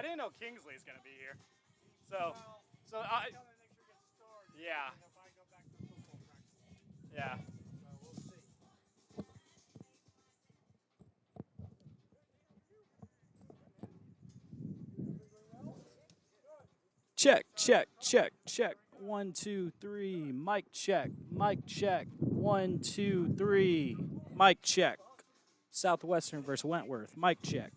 didn't know Kingsley's gonna be here. So, so I. Yeah. Yeah. Check, check, check, check. 1, 2, 3. Mic check. Mic check. 1, 2, 3. Mic check. Southwestern versus Wentworth. Mic check.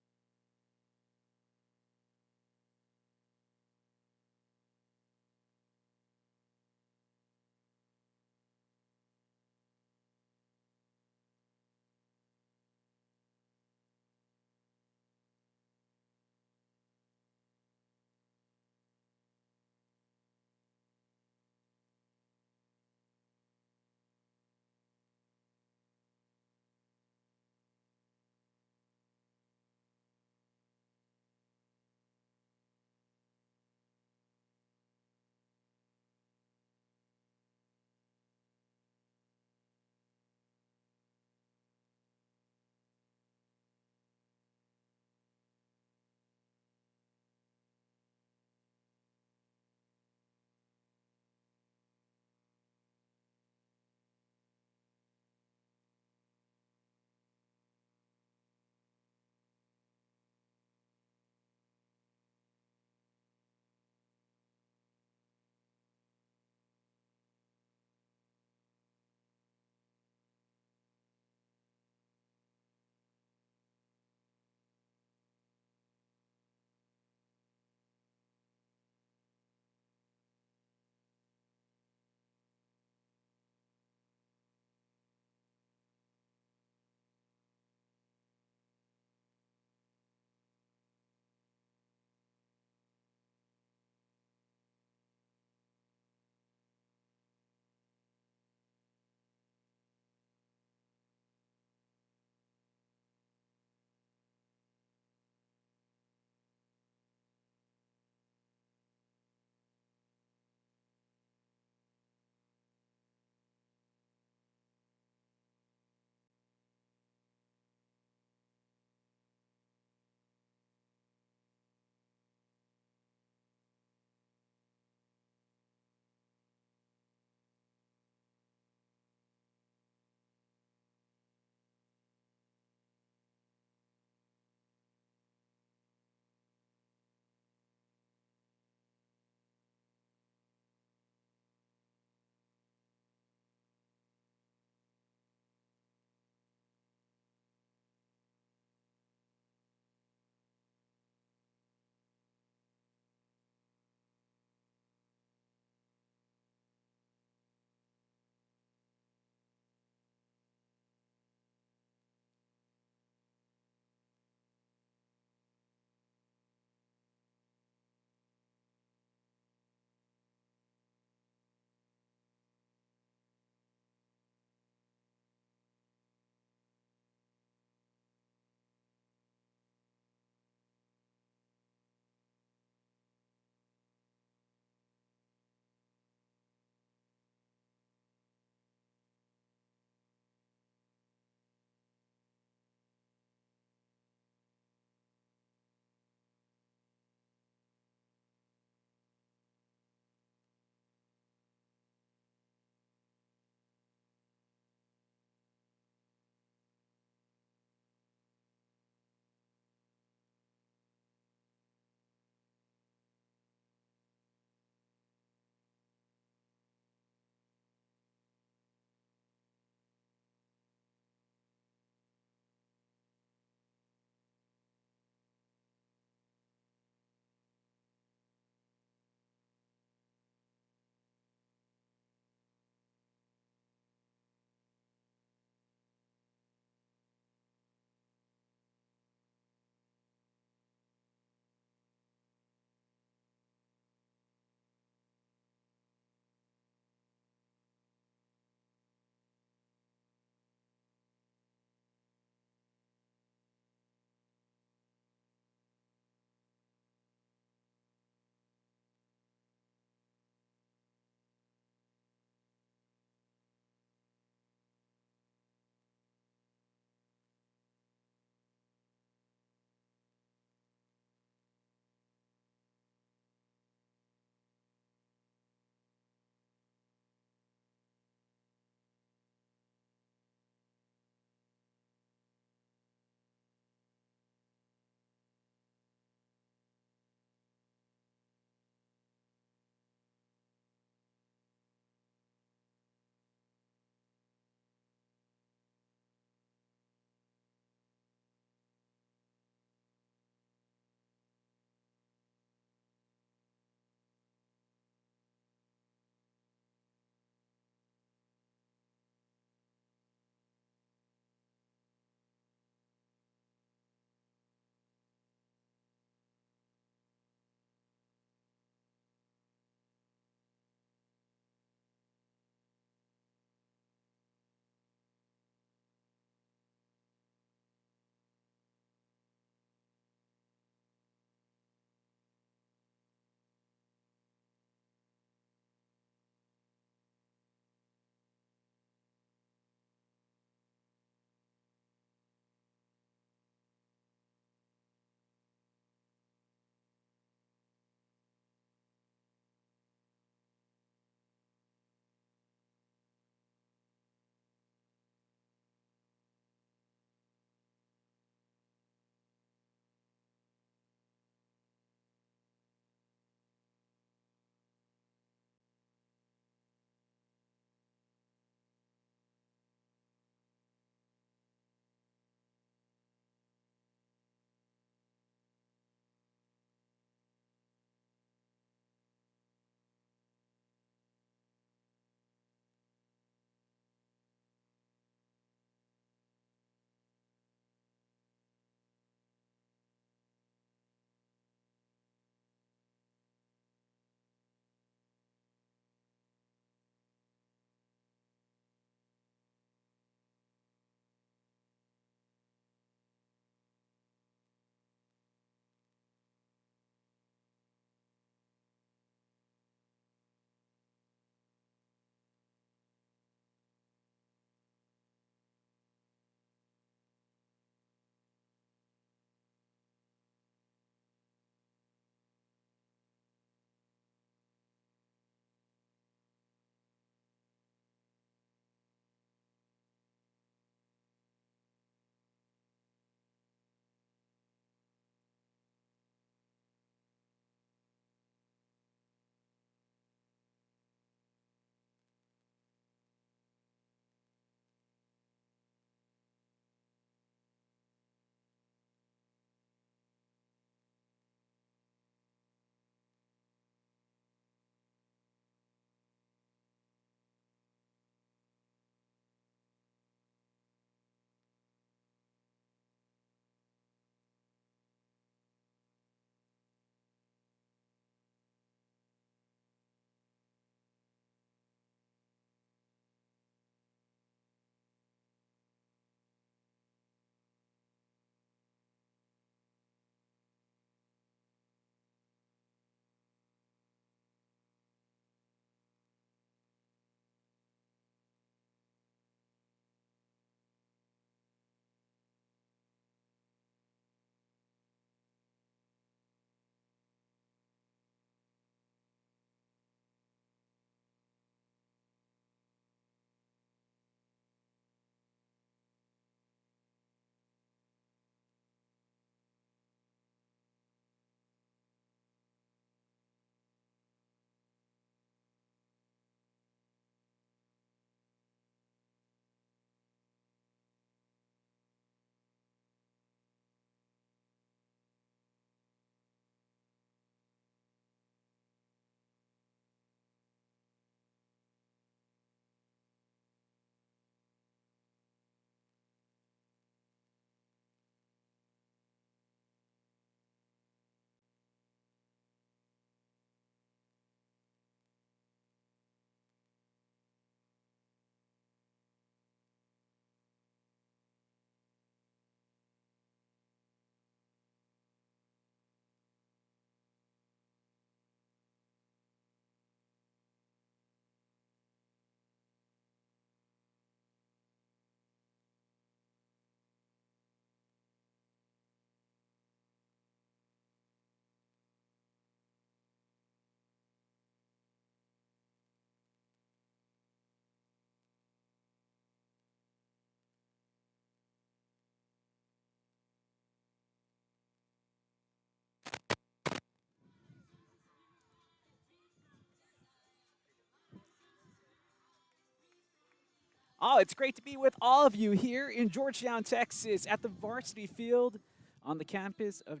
Oh, it's great to be with all of you here in Georgetown, Texas, at the varsity field on the campus of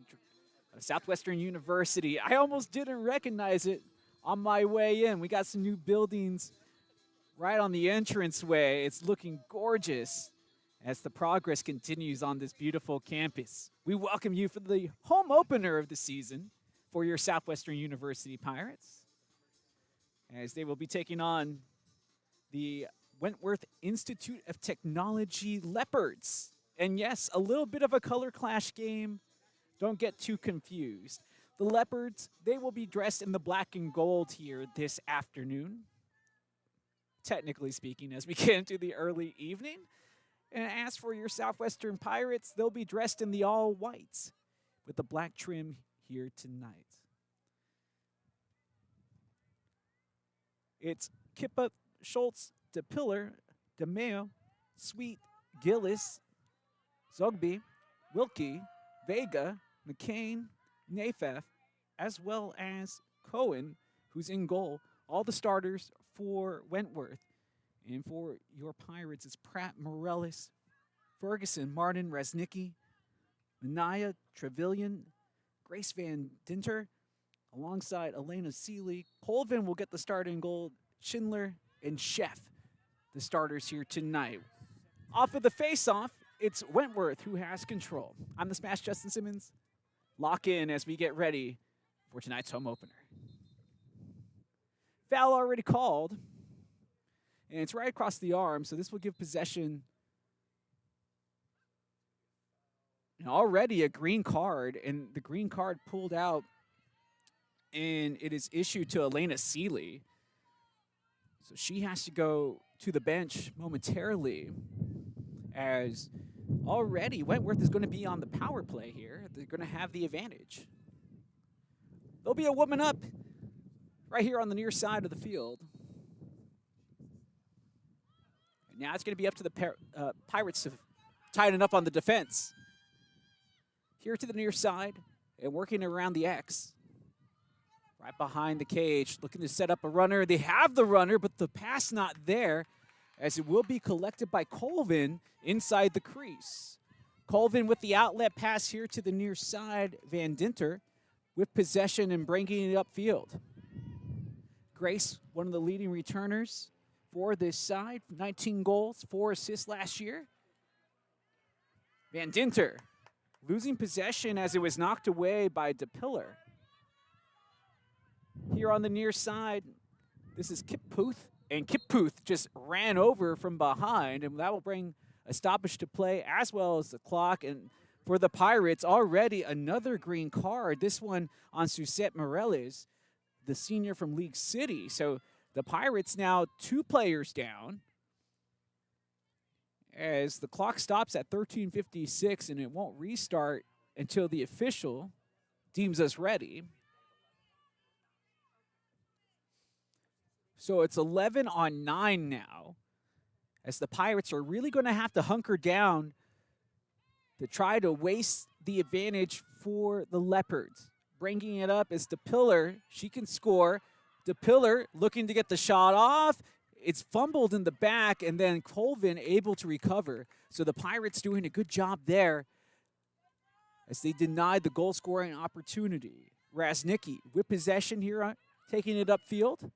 Southwestern University. I almost didn't recognize it on my way in. We got some new buildings right on the entranceway. It's looking gorgeous as the progress continues on this beautiful campus. We welcome you for the home opener of the season for your Southwestern University Pirates, as they will be taking on the Wentworth Institute of Technology Leopards. And yes, a little bit of a color clash game. Don't get too confused. The Leopards, they will be dressed in the black and gold here this afternoon, technically speaking, as we get into the early evening. And as for your Southwestern Pirates, they'll be dressed in the all whites with the black trim here tonight. It's Kippa, Schultz, DePiller, DeMeo, Sweet, Gillis, Zogby, Wilkie, Vega, McCain, Nafef, as well as Cohen, who's in goal. All the starters for Wentworth. And for your Pirates, it's Pratt, Morellis, Ferguson, Martin, Resnicki, Manaya, Trevelyan, Grace Van Dinter, alongside Elena Seeley. Colvin will get the start in goal. Schindler and Chef, the starters here tonight. Off of the face-off, it's Wentworth who has control. I'm the Smash Justin Simmons. Lock in as we get ready for tonight's home opener. Foul already called, and it's right across the arm, so this will give possession. And already a green card, and the green card pulled out, and it is issued to Elena Seeley. So she has to go to the bench momentarily, as already Wentworth is going to be on the power play here. They're going to have the advantage. There'll be a woman up right here on the near side of the field. And now it's going to be up to the Pirates to tighten up on the defense. Here to the near side and working around the X. Right behind the cage, looking to set up a runner. They have the runner, but the pass not there, as it will be collected by Colvin inside the crease. Colvin with the outlet pass here to the near side. Van Dinter with possession and bringing it upfield. Grace, one of the leading returners for this side. 19 goals, 4 assists last year. Van Dinter losing possession as it was knocked away by DePiller. Here on the near side, this is Kip Puth, and Kip Puth just ran over from behind, and that will bring a stoppage to play as well as the clock. And for the Pirates, already another green card, this one on Suzette Morales, the senior from League City. So the Pirates now 2 players down as the clock stops at 13:56, and it won't restart until the official deems us ready. So it's 11-on-9 now, as the Pirates are really going to have to hunker down to try to waste the advantage for the Leopards. Bringing it up is DePiller. She can score. DePiller looking to get the shot off. It's fumbled in the back, and then Colvin able to recover. So the Pirates doing a good job there as they denied the goal-scoring opportunity. Rasnicki with possession here, taking it upfield.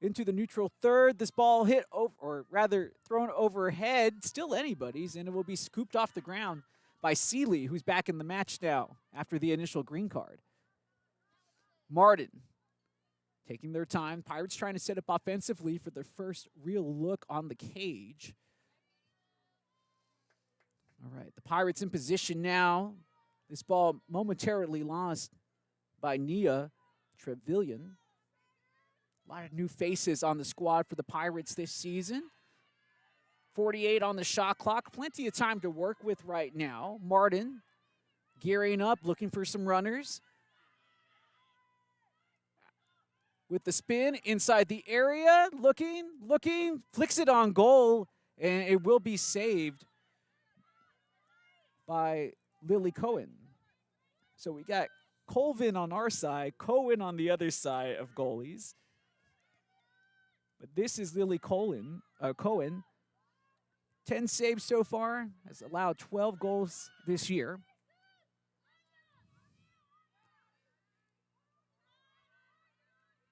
Into the neutral third. This ball hit, or rather thrown overhead, still anybody's, and it will be scooped off the ground by Seeley, who's back in the match now after the initial green card. Martin taking their time. Pirates trying to set up offensively for their first real look on the cage. All right, the Pirates in position now. This ball momentarily lost by Nia Trevelyan. A lot of new faces on the squad for the Pirates this season. 48 on the shot clock. Plenty of time to work with right now. Martin gearing up, looking for some runners. With the spin inside the area. Looking, flicks it on goal, and it will be saved by Lily Cohen. So we got Colvin on our side, Cohen on the other side of goalies. But this is Lily Cohen. 10 saves so far, has allowed 12 goals this year.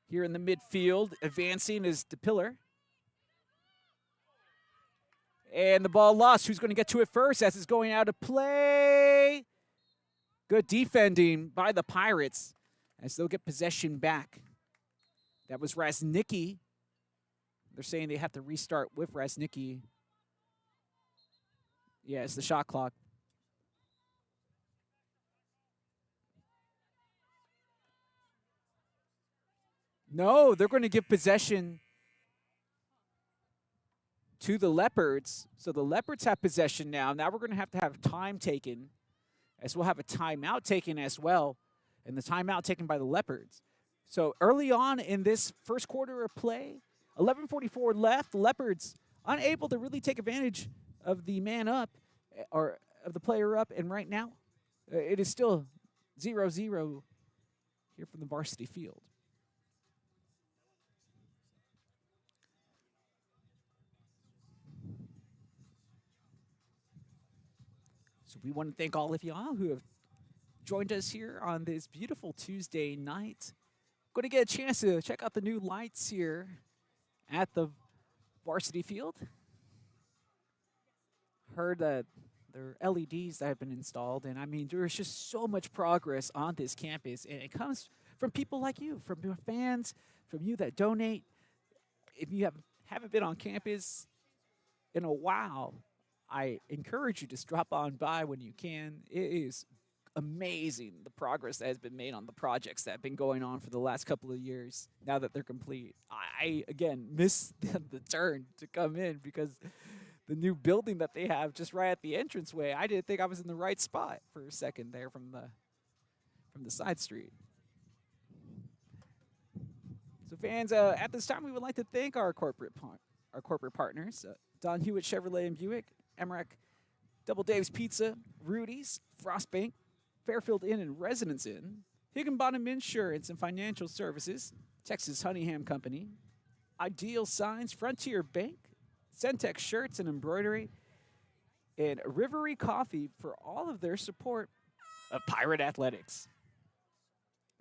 Here in the midfield, advancing is DePiller. And the ball lost. Who's going to get to it first as it's going out of play? Good defending by the Pirates as they'll get possession back. That was Raznicki. They're saying they have to restart with Raznicki. Yeah, it's the shot clock. No, they're going to give possession to the Leopards. So the Leopards have possession now. Now we're going to have time taken, as we'll have a timeout taken as well, and the timeout taken by the Leopards. So early on in this first quarter of play, 11:44 left, the Leopards unable to really take advantage of the man up, or of the player up, and right now it is still 0-0 here from the varsity field. So we want to thank all of y'all who have joined us here on this beautiful Tuesday night. Going to get a chance to check out the new lights here at the varsity field. Heard that there are LEDs that have been installed, and I mean, there's just so much progress on this campus, and it comes from people like you, from your fans, from you that donate. If you haven't been on campus in a while, I encourage you to drop on by when you can. It is amazing the progress that has been made on the projects that have been going on for the last couple of years now that they're complete. I again, missed the turn to come in because the new building that they have just right at the entranceway, I didn't think I was in the right spot for a second there from the side street. So fans, at this time, we would like to thank our corporate partners, Don Hewitt Chevrolet and Buick, Emmerich, Double Dave's Pizza, Rudy's, Frostbank, Fairfield Inn and Residence Inn, Higginbottom Insurance and Financial Services, Texas Honeyham Company, Ideal Signs, Frontier Bank, Centex Shirts and Embroidery, and Rivery Coffee for all of their support of Pirate Athletics.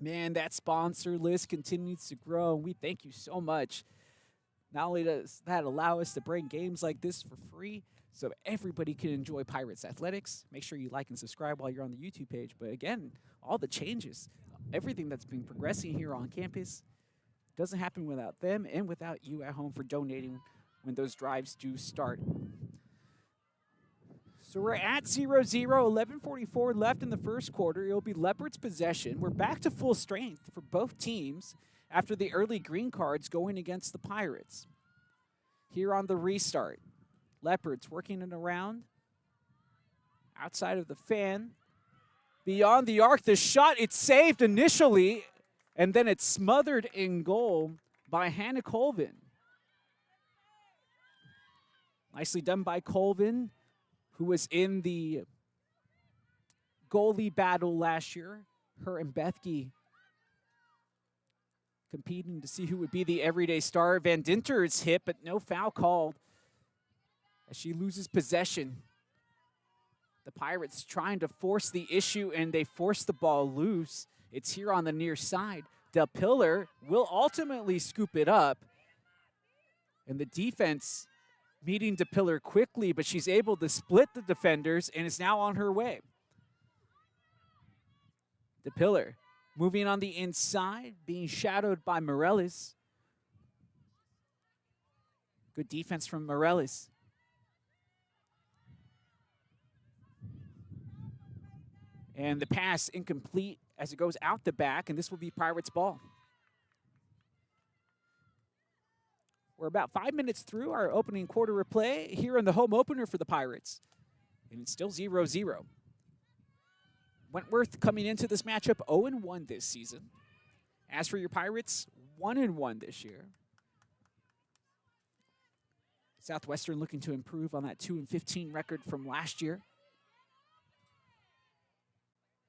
Man, that sponsor list continues to grow, and we thank you so much. Not only does that allow us to bring games like this for free, so everybody can enjoy Pirates Athletics. Make sure you like and subscribe while you're on the YouTube page. But again, all the changes, everything that's been progressing here on campus doesn't happen without them and without you at home for donating when those drives do start. So we're at 0-0, 11:44 left in the first quarter. It'll be Leopards' possession. We're back to full strength for both teams after the early green cards going against the Pirates. Here on the restart, Leopards working it around outside of the fan. Beyond the arc, the shot, it's saved initially, and then it's smothered in goal by Hannah Colvin. Nicely done by Colvin, who was in the goalie battle last year. Her and Bethke competing to see who would be the everyday star. Van Dinter is hit, but no foul called as she loses possession. The Pirates trying to force the issue, and they force the ball loose. It's here on the near side. DePiller will ultimately scoop it up, and the defense meeting DePiller quickly, but she's able to split the defenders and is now on her way. DePiller moving on the inside, being shadowed by Morellis. Good defense from Morellis. And the pass incomplete as it goes out the back, and this will be Pirates' ball. We're about 5 minutes through our opening quarter of play here in the home opener for the Pirates. And it's still 0-0. Wentworth coming into this matchup 0-1 this season. As for your Pirates, 1-1 this year. Southwestern looking to improve on that 2-15 record from last year.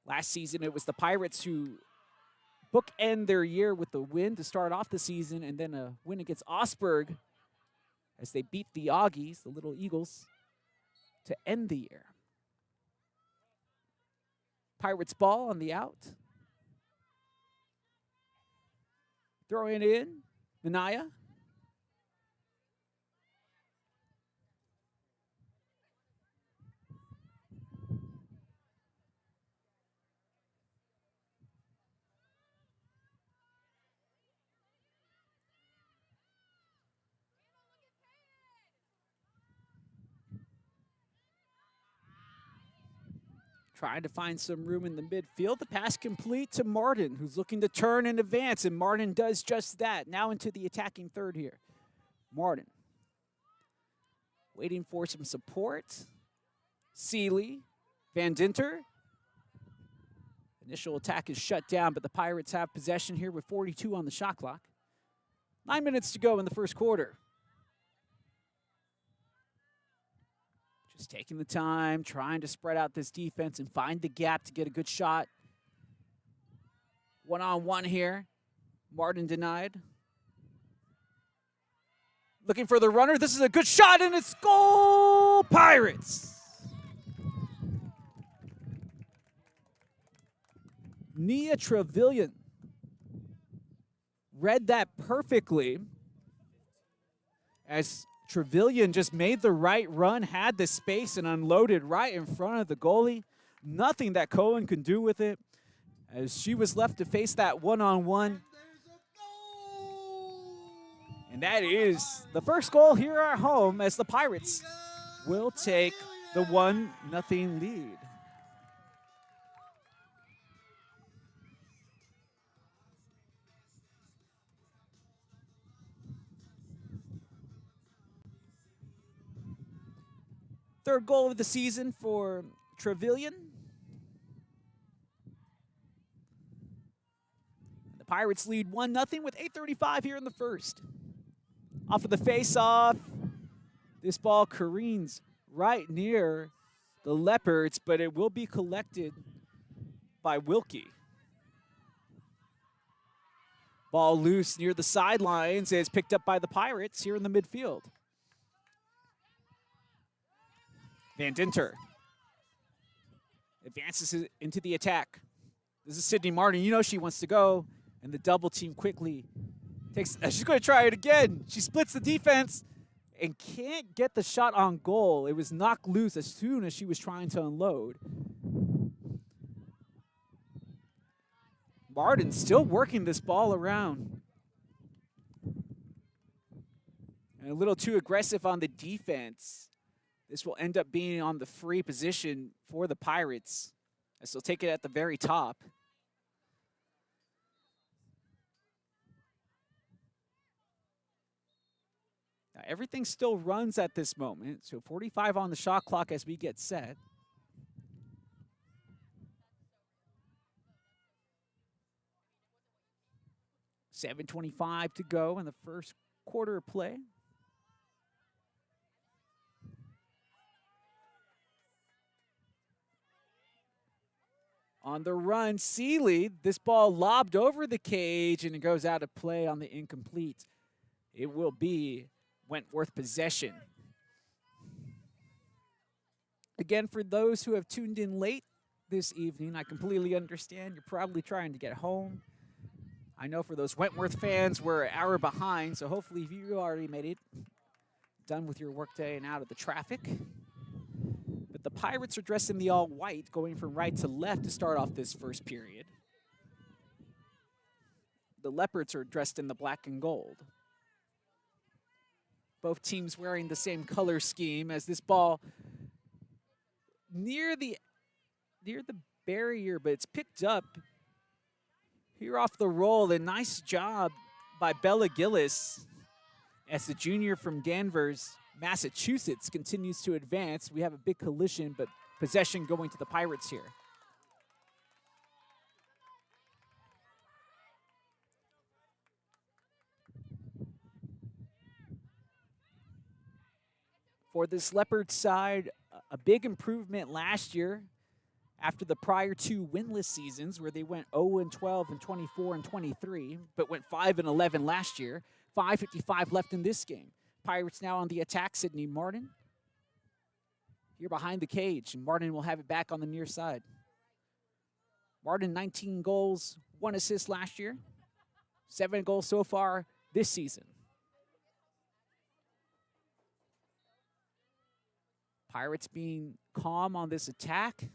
Last season, it was the Pirates who bookend their year with the win to start off the season, and then a win against Augsburg as they beat the Augies, the Little Eagles, to end the year. Pirates ball on the out. Throwing it in, Minaya. Trying to find some room in the midfield. The pass complete to Martin, who's looking to turn and advance, and Martin does just that. Now into the attacking third here. Martin waiting for some support. Seeley, Van Dinter. Initial attack is shut down, but the Pirates have possession here with 42 on the shot clock. 9 minutes to go in the first quarter. Just taking the time, trying to spread out this defense and find the gap to get a good shot. One-on-one here. Martin denied. Looking for the runner. This is a good shot, and it's goal, Pirates! Nia Trevelyan read that perfectly as Trevelyan just made the right run, had the space, and unloaded right in front of the goalie. Nothing that Cohen could do with it as she was left to face that one-on-one. And that is the first goal here at home as the Pirates will take the 1-0 lead. Third goal of the season for Trevelyan. The Pirates lead 1-0 with 8:35 here in the first. Off of the face-off, this ball careens right near the Leopards, but it will be collected by Wilkie. Ball loose near the sidelines is picked up by the Pirates here in the midfield. Van Dinter advances into the attack. This is Sydney Martin. You know she wants to go, and the double team quickly takes. She's going to try it again. She splits the defense and can't get the shot on goal. It was knocked loose as soon as she was trying to unload. Martin still working this ball around. And a little too aggressive on the defense. This will end up being on the free position for the Pirates, as they'll take it at the very top. Now, everything still runs at this moment, so 45 on the shot clock as we get set. $7:25 to go in the first quarter of play. On the run, Seeley, this ball lobbed over the cage and it goes out of play on the incomplete. It will be Wentworth possession. Again, for those who have tuned in late this evening, I completely understand. You're probably trying to get home. I know for those Wentworth fans, we're an hour behind, so hopefully you already made it done with your workday and out of the traffic. But the Pirates are dressed in the all-white, going from right to left to start off this first period. The Leopards are dressed in the black and gold. Both teams wearing the same color scheme as this ball near the barrier, but it's picked up here off the roll. A nice job by Bella Gillis as the junior from Danvers, Massachusetts, continues to advance. We have a big collision, but possession going to the Pirates here. For this Leopard side, a big improvement last year after the prior two winless seasons where they went 0-12 and 24 and 23, but went 5-11 last year. 5:55 left in this game. Pirates now on the attack. Sydney Martin. here behind the cage, and Martin will have it back on the near side. Martin, 19 goals, 1 assist last year, 7 goals so far this season. Pirates being calm on this attack.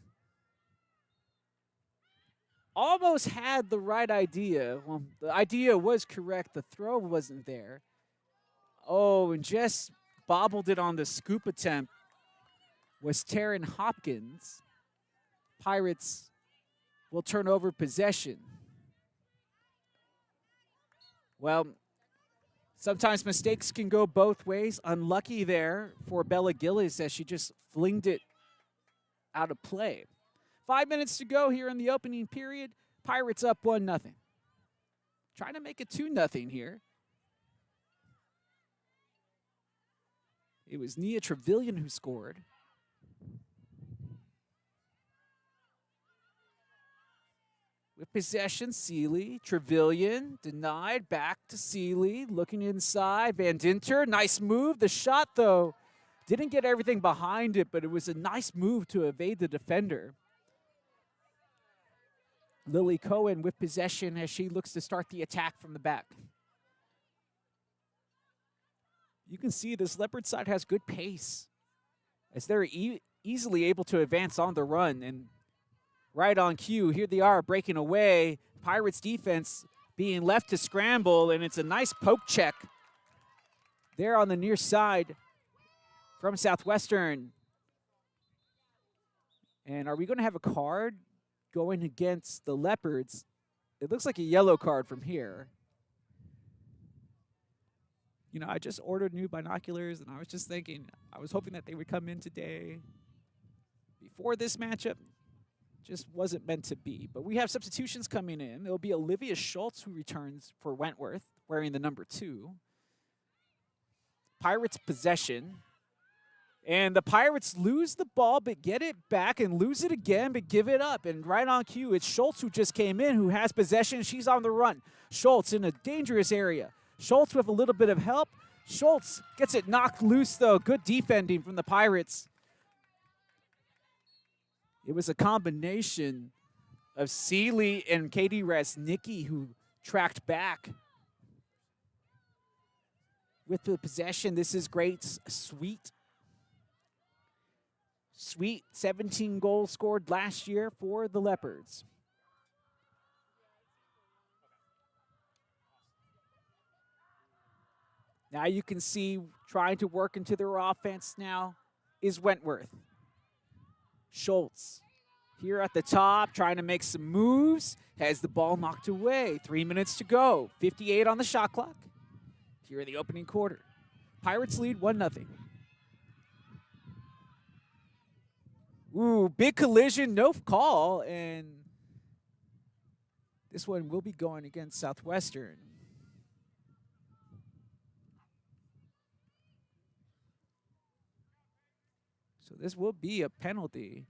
Almost had the right idea. Well, the idea was correct. The throw wasn't there. Oh, and just bobbled it on the scoop attempt was Taryn Hopkins. Pirates will turn over possession. Well, sometimes mistakes can go both ways. Unlucky there for Bella Gillis as she just flinged it out of play. 5 minutes to go here in the opening period. Pirates up 1-0. Trying to make it 2-0 here. It was Nia Trevelyan who scored. With possession, Seeley, Trevelyan, denied, back to Seeley, looking inside, Van Dinter, nice move. The shot, though, didn't get everything behind it, but it was a nice move to evade the defender. Lily Cohen with possession as she looks to start the attack from the back. You can see this Leopard side has good pace as they're easily able to advance on the run. And right on cue, here they are breaking away. Pirates defense being left to scramble, and it's a nice poke check there on the near side from Southwestern. And are we going to have a card going against the Leopards? It looks like a yellow card from here. You know, I just ordered new binoculars, and I was just thinking, I was hoping that they would come in today before this matchup. Just wasn't meant to be. But we have substitutions coming in. It'll be Olivia Schultz who returns for Wentworth, wearing the number 2. Pirates possession. And the Pirates lose the ball, but get it back and lose it again, but give it up. And right on cue, it's Schultz who just came in, who has possession. She's on the run. Schultz in a dangerous area. Schultz with a little bit of help. Schultz gets it knocked loose, though. Good defending from the Pirates. It was a combination of Seeley and Katie Resnicki who tracked back with the possession. This is great. Sweet, 17 goals scored last year for the Leopards. Now you can see trying to work into their offense now is Wentworth. Schultz here at the top, trying to make some moves, has the ball knocked away. 3 minutes to go, 58 on the shot clock. Here in the opening quarter. Pirates lead 1-0. Ooh, big collision, no call, and this one will be going against Southwestern. So this will be a penalty.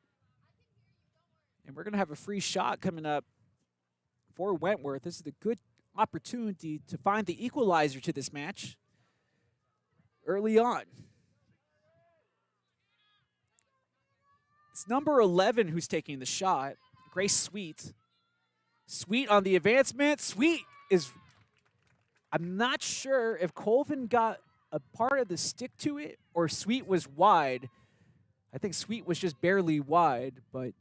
And we're going to have a free shot coming up for Wentworth. This is a good opportunity to find the equalizer to this match early on. It's number 11 who's taking the shot, Grace Sweet. Sweet on the advancement. Sweet is, I'm not sure if Colvin got a part of the stick to it or Sweet was wide. I think Sweet was just barely wide, but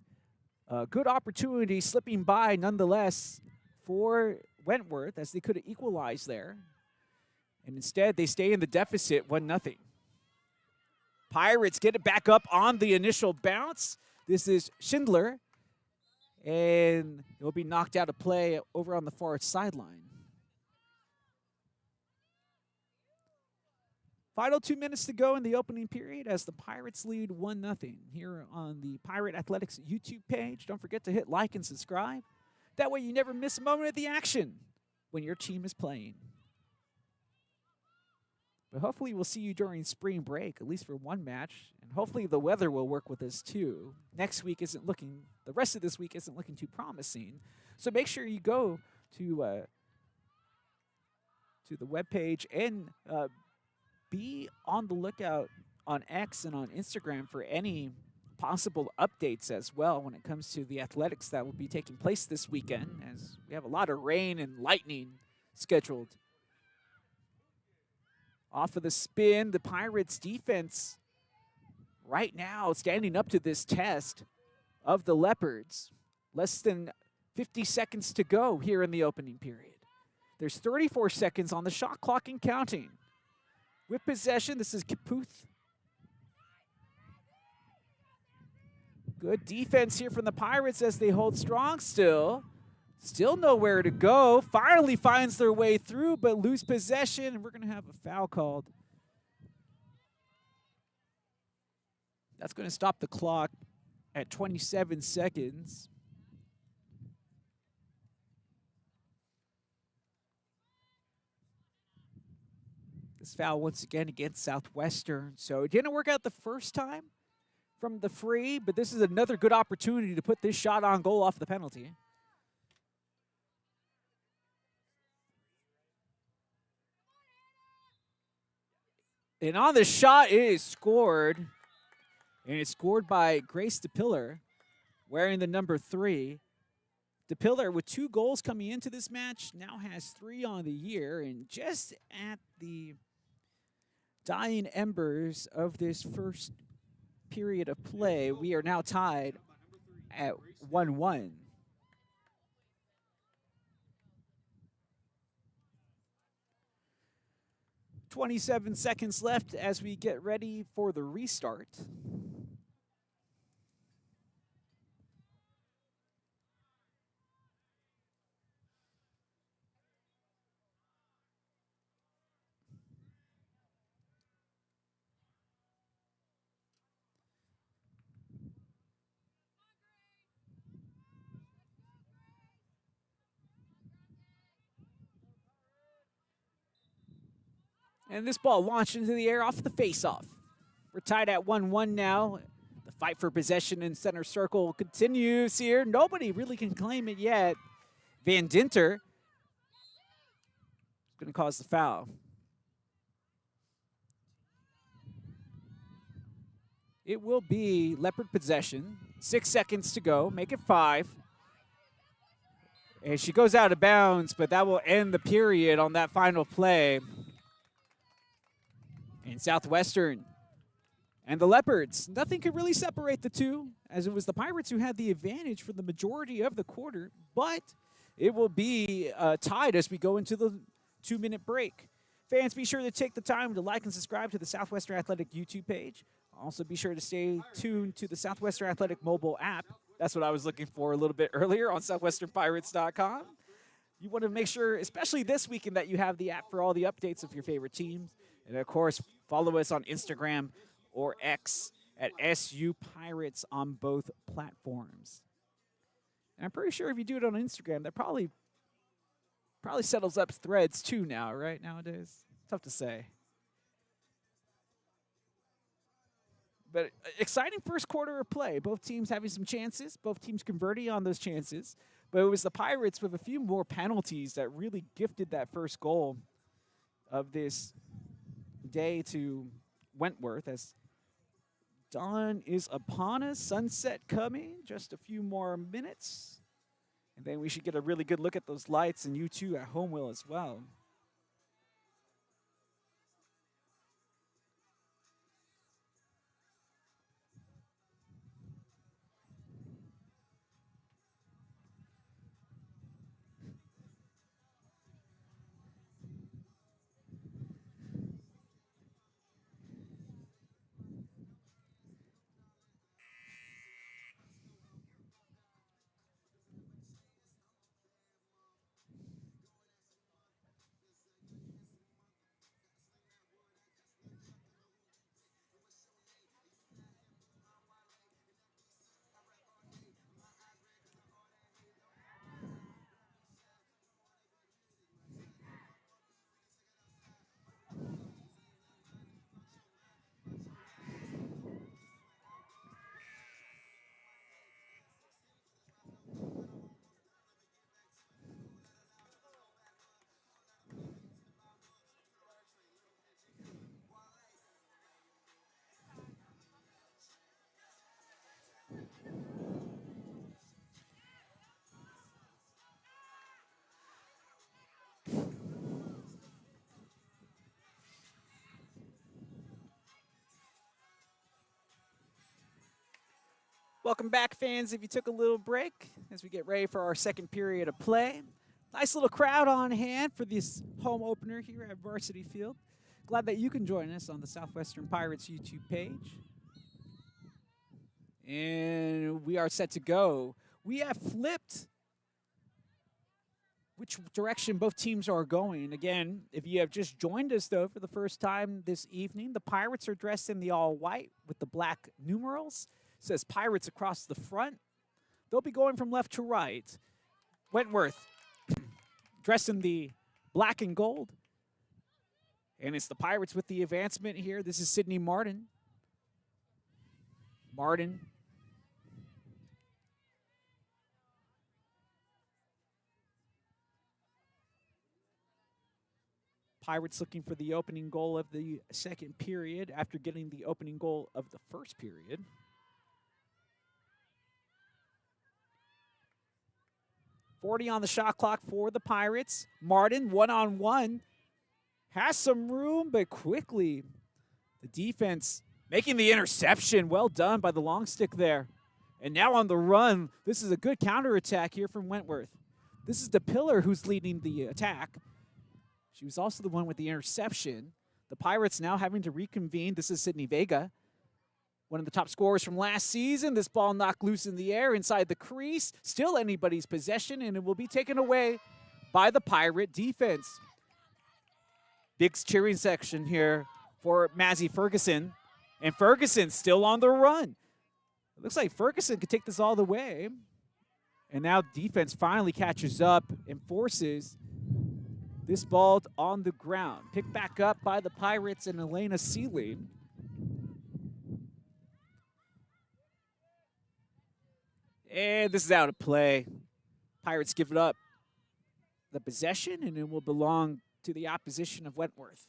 a good opportunity slipping by nonetheless for Wentworth as they could have equalized there. And instead, they stay in the deficit 1-0. Pirates get it back up on the initial bounce. This is Schindler, and it will be knocked out of play over on the far sideline. Final 2 minutes to go in the opening period as the Pirates lead 1-0 here on the Pirate Athletics YouTube page. Don't forget to hit like and subscribe. That way you never miss a moment of the action when your team is playing. But hopefully we'll see you during spring break, at least for one match. And hopefully the weather will work with us too. Next week isn't looking, the rest of this week isn't looking too promising. So make sure you go to the webpage and be on the lookout on X and on Instagram for any possible updates as well when it comes to the athletics that will be taking place this weekend, as we have a lot of rain and lightning scheduled. Off of the spin, the Pirates defense right now standing up to this test of the Leopards. Less than 50 seconds to go here in the opening period. There's 34 seconds on the shot clock and counting. With possession, this is Kaputh. Good defense here from the Pirates as they hold strong still. Still nowhere to go. Finally finds their way through, but lose possession, and we're going to have a foul called. That's going to stop the clock at 27 seconds. This foul once again against Southwestern. So it didn't work out the first time from the free, but this is another good opportunity to put this shot on goal off the penalty. And on the shot, it is scored. And it's scored by Grace DePiller, wearing the number 3. DePiller, with 2 goals coming into this match, now has 3 on the year. And just at the dying embers of this first period of play, we are now tied at 1-1. "27 seconds left as we get ready for the restart. And this ball launched into the air off the faceoff. We're tied at 1-1 now. The fight for possession in center circle continues here. Nobody really can claim it yet. Van Dinter is going to cause the foul. It will be Leopard possession. 6 seconds to go. Make it 5. And she goes out of bounds, but that will end the period on that final play. And Southwestern and the Leopards, nothing could really separate the two, as it was the Pirates who had the advantage for the majority of the quarter, but it will be tied as we go into the 2-minute break. Fans, be sure to take the time to like and subscribe to the Southwestern Athletic YouTube page. Also, be sure to stay tuned to the Southwestern Athletic mobile app. That's what I was looking for a little bit earlier on southwesternpirates.com. You want to make sure, especially this weekend, that you have the app for all the updates of your favorite teams. And, of course, follow us on Instagram or X at SU Pirates on both platforms. And I'm pretty sure if you do it on Instagram, that probably settles up threads too now, right, nowadays? Tough to say. But exciting first quarter of play. Both teams having some chances, both teams converting on those chances. But it was the Pirates with a few more penalties that really gifted that first goal of this day to Wentworth, as dawn is upon us, sunset coming, just a few more minutes. And then we should get a really good look at those lights, and you too at home will as well. Welcome back, fans. If you took a little break as we get ready for our second period of play. Nice little crowd on hand for this home opener here at Varsity Field. Glad that you can join us on the Southwestern Pirates YouTube page. And we are set to go. We have flipped which direction both teams are going. Again, if you have just joined us, though, for the first time this evening, the Pirates are dressed in the all-white with the black numerals. It says Pirates across the front. They'll be going from left to right. Wentworth dressed in the black and gold. And it's the Pirates with the advancement here. This is Sidney Martin. Martin. Pirates looking for the opening goal of the second period after getting the opening goal of the first period. .40 on the shot clock for the Pirates. Martin, one-on-one. Has some room, but quickly the defense making the interception. Well done by the long stick there. And now on the run, this is a good counterattack here from Wentworth. This is the pillar who's leading the attack. She was also the one with the interception. The Pirates now having to reconvene. This is Sydney Vega, one of the top scorers from last season. This ball knocked loose in the air inside the crease. Still anybody's possession, and it will be taken away by the Pirate defense. Big cheering section here for Mazzy Ferguson. And Ferguson still on the run. It looks like Ferguson could take this all the way. And now defense finally catches up and forces this ball on the ground. Picked back up by the Pirates and Elena Seeley. And this is out of play. Pirates give it up the possession, and it will belong to the opposition of Wentworth.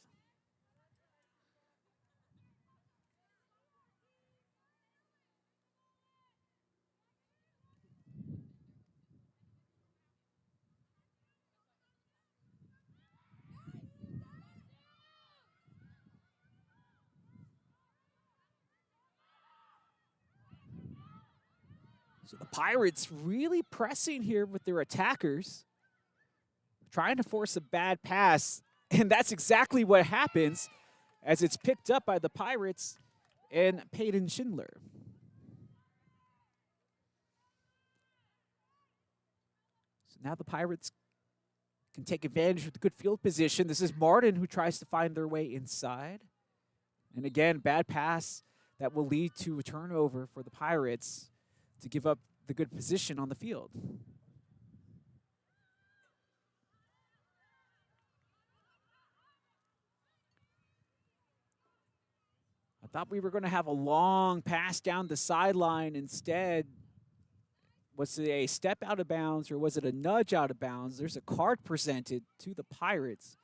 So the Pirates really pressing here with their attackers, trying to force a bad pass, and that's exactly what happens as it's picked up by the Pirates and Peyton Schindler. So now the Pirates can take advantage of the good field position. This is Martin who tries to find their way inside. And again, bad pass that will lead to a turnover for the Pirates to give up the good position on the field. I thought we were going to have a long pass down the sideline. Instead, was it a step out of bounds or was it a nudge out of bounds? There's a card presented to the Pirates.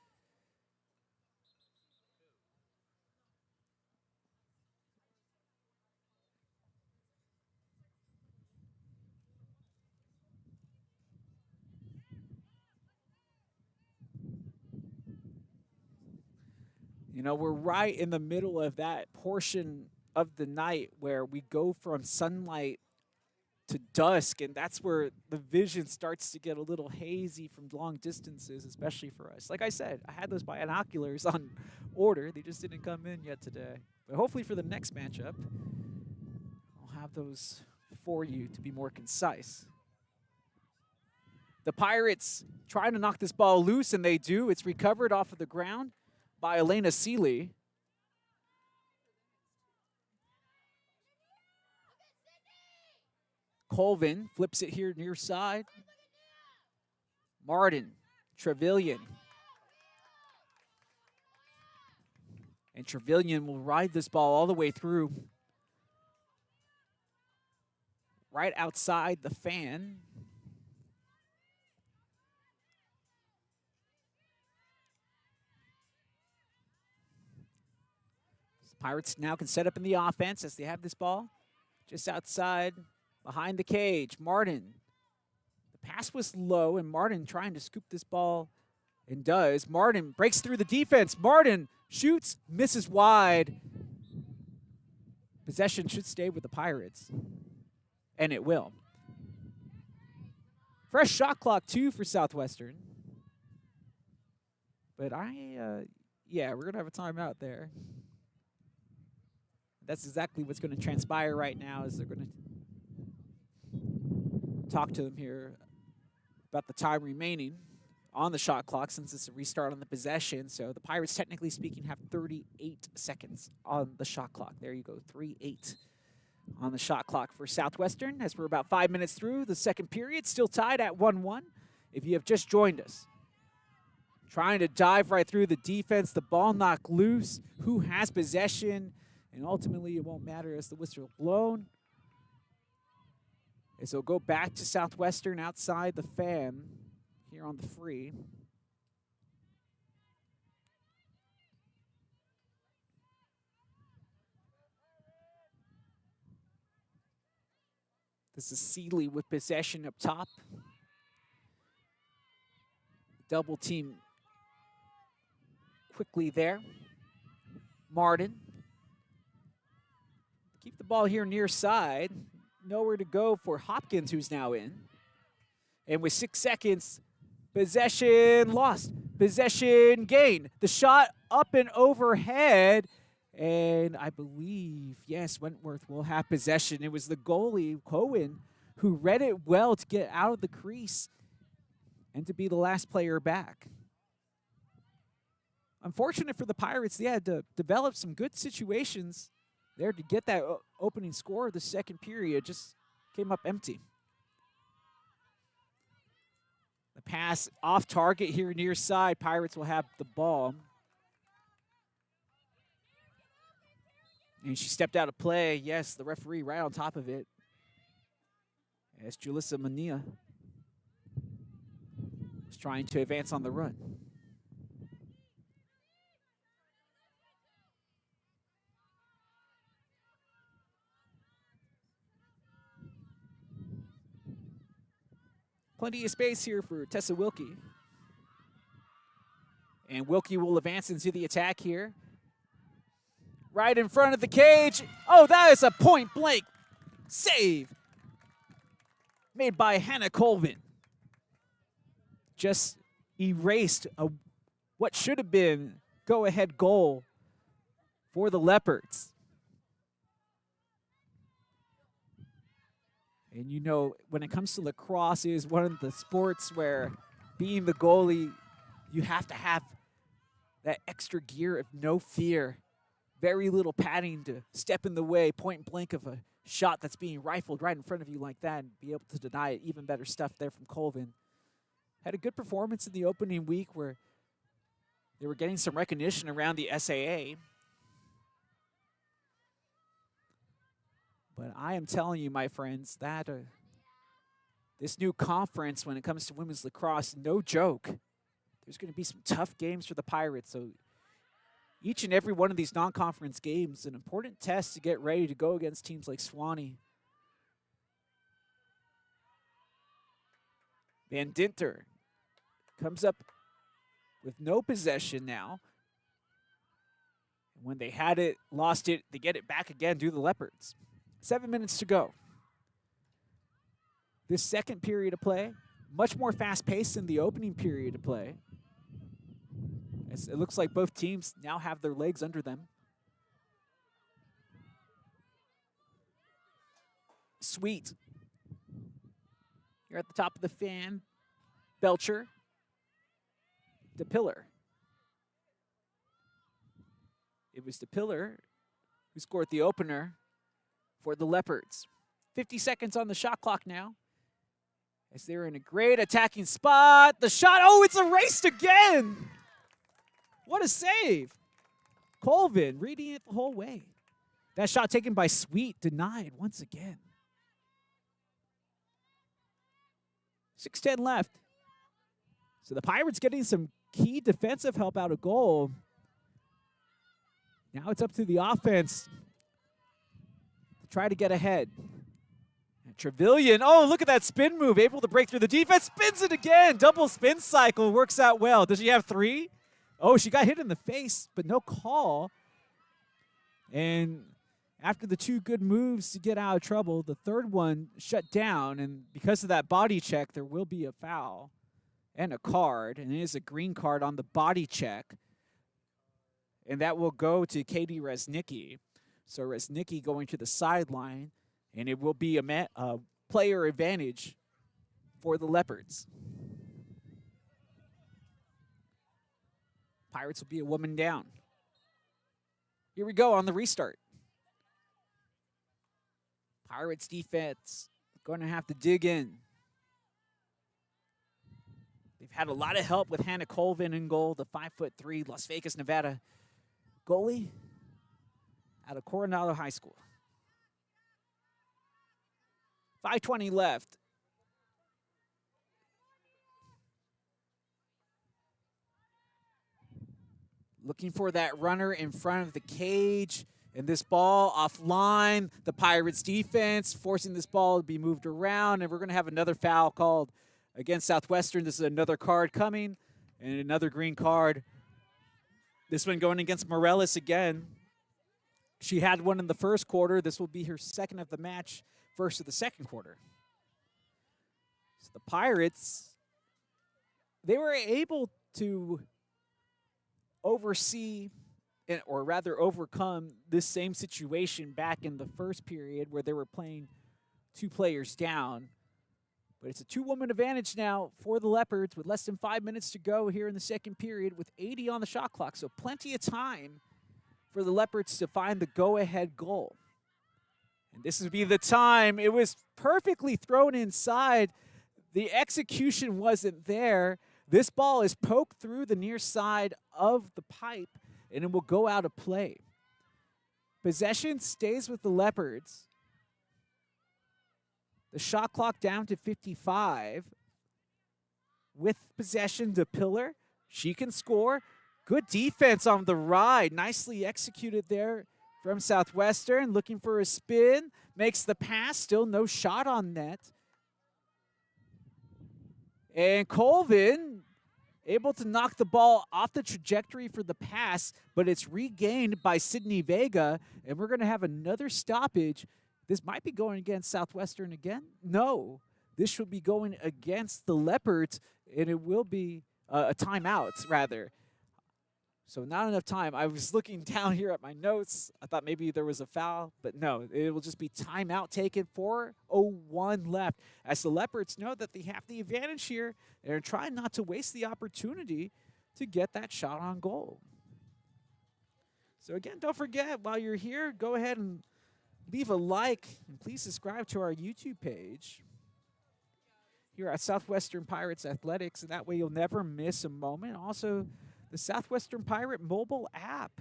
You know, we're right in the middle of that portion of the night where we go from sunlight to dusk, and that's where the vision starts to get a little hazy from long distances, especially for us. Like I said, I had those binoculars on order. They just didn't come in yet today. But hopefully for the next matchup, I'll have those for you to be more concise. The Pirates trying to knock this ball loose, and they do. It's recovered off of the ground by Elena Seeley. Colvin flips it here near side. Martin, Trevelyan. And Trevelyan will ride this ball all the way through. Right outside the fan. Pirates now can set up in the offense as they have this ball just outside behind the cage. Martin. The pass was low, and Martin trying to scoop this ball and does. Martin breaks through the defense. Martin shoots, misses wide. Possession should stay with the Pirates. and it will. Fresh shot clock, too, for Southwestern. But yeah, we're going to have a timeout there. That's exactly what's going to transpire right now, is they're going to talk to them here about the time remaining on the shot clock, since it's a restart on the possession. So the Pirates, technically speaking, have 38 seconds on the shot clock. There you go, 3-8 on the shot clock for Southwestern, as we're about 5 minutes through the second period, still tied at 1-1. If you have just joined us, trying to dive right through the defense, the ball knocked loose, who has possession, and ultimately it won't matter as the whistle blown. As it'll go back to Southwestern outside the fan here on the free. This is Seeley with possession up top. Double team quickly there. Martin. Keep the ball here near side. Nowhere to go for Hopkins, who's now in. And with 6 seconds, possession lost. Possession gained. The shot up and overhead. And I believe, yes, Wentworth will have possession. It was the goalie, Cohen, who read it well to get out of the crease and to be the last player back. Unfortunate for the Pirates, they had to develop some good situations there to get that opening score of the second period. Just came up empty. The pass off target here near side. Pirates will have the ball. And she stepped out of play. Yes, the referee right on top of it. As Julissa Mania was trying to advance on the run. Plenty of space here for Tessa Wilkie. And Wilkie will advance into the attack here. Right in front of the cage. Oh, that is a point-blank save made by Hannah Colvin. Just erased what should have been go-ahead goal for the Leopards. And you know, when it comes to lacrosse, it is one of the sports where being the goalie, you have to have that extra gear of no fear. Very little padding to step in the way, point blank of a shot that's being rifled right in front of you like that and be able to deny it. Even better stuff there from Colvin. Had a good performance in the opening week where they were getting some recognition around the SAA. But I am telling you, my friends, that this new conference, when it comes to women's lacrosse, no joke. There's going to be some tough games for the Pirates. So each and every one of these non-conference games, an important test to get ready to go against teams like Swanee. Van Dinter comes up with no possession now. When they had it, lost it, they get it back again due to the Leopards. 7 minutes to go. This second period of play, much more fast-paced than the opening period of play. As it looks like both teams now have their legs under them. Sweet. You're at the top of the fan. Belcher. DePiller. It was DePiller who scored the opener for the Leopards. 50 seconds on the shot clock now. As they're in a great attacking spot. The shot, oh, it's erased again! What a save. Colvin reading it the whole way. That shot taken by Sweet, denied once again. 6:10 left. So the Pirates getting some key defensive help out of goal. Now it's up to the offense to try to get ahead. And Trevelyan, oh, look at that spin move, able to break through the defense, spins it again. Double spin cycle, works out well. Does she have 3? Oh, she got hit in the face, but no call. And after the two good moves to get out of trouble, the third one shut down, and because of that body check, there will be a foul and a card, and it is a green card on the body check, and that will go to Katie Resnicki. So Resnicki going to the sideline, and it will be a player advantage for the Leopards. Pirates will be a woman down. Here we go on the restart. Pirates defense going to have to dig in. They've had a lot of help with Hannah Colvin in goal, the 5'3" Las Vegas, Nevada goalie out of Coronado High School. 5:20 left. Looking for that runner in front of the cage. And this ball offline, the Pirates defense forcing this ball to be moved around. And we're going to have another foul called against Southwestern. This is another card coming and another green card. This one going against Morales again. She had one in the first quarter. This will be her second of the match, first of the second quarter. So the Pirates, they were able to oversee, or rather overcome, this same situation back in the first period where they were playing two players down. But it's a two-woman advantage now for the Leopards with less than 5 minutes to go here in the second period with 80 on the shot clock. So plenty of time for the Leopards to find the go-ahead goal. And this would be the time. It was perfectly thrown inside. The execution wasn't there. This ball is poked through the near side of the pipe, and it will go out of play. Possession stays with the Leopards. The shot clock down to 55. With possession to Pillar. She can score. Good defense on the ride. Nicely executed there from Southwestern. Looking for a spin. Makes the pass. Still no shot on net. And Colvin able to knock the ball off the trajectory for the pass, but it's regained by Sydney Vega, and we're going to have another stoppage. This might be going against Southwestern again. No, this should be going against the Leopards, and it will be a timeout, rather. So not enough time. I was looking down here at my notes. I thought maybe there was a foul, but no, it will just be timeout taken. 4:01 left. As the Leopards know that they have the advantage here, they're trying not to waste the opportunity to get that shot on goal. So again, don't forget, while you're here, go ahead and leave a like, and please subscribe to our YouTube page here at Southwestern Pirates Athletics, and that way you'll never miss a moment. Also, the Southwestern Pirate mobile app.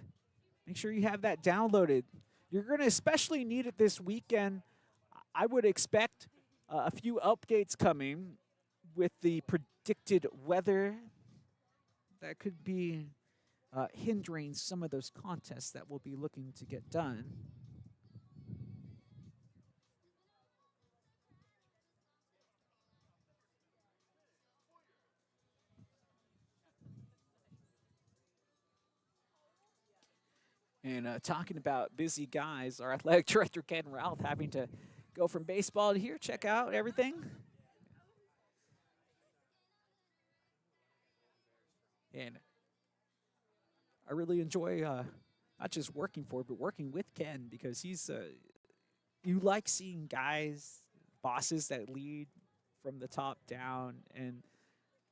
Make sure you have that downloaded. You're going to especially need it this weekend. I would expect a few updates coming with the predicted weather that could be hindering some of those contests that we'll be looking to get done. And talking about busy guys, our athletic director, Ken Ralph, having to go from baseball to here, check out everything. And I really enjoy not just working for, but working with Ken, because he's, you like seeing guys, bosses that lead from the top down, and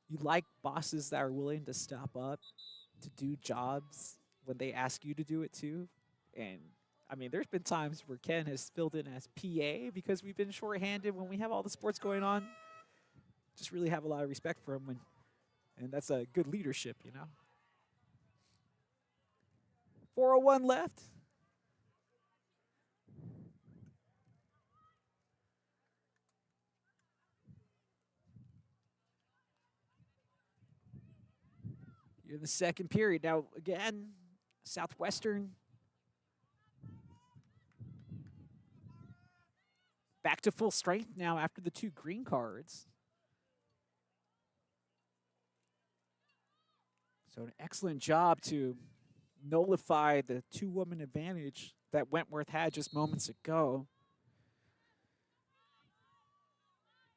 you like bosses that are willing to step up to do jobs when they ask you to do it too. And I mean, there's been times where Ken has filled in as PA because we've been shorthanded when we have all the sports going on. Just really have a lot of respect for him, and that's a good leadership, you know. 4:01 left. You're in the second period. Now, again, Southwestern back to full strength now after the two green cards. So an excellent job to nullify the two-woman advantage that Wentworth had just moments ago.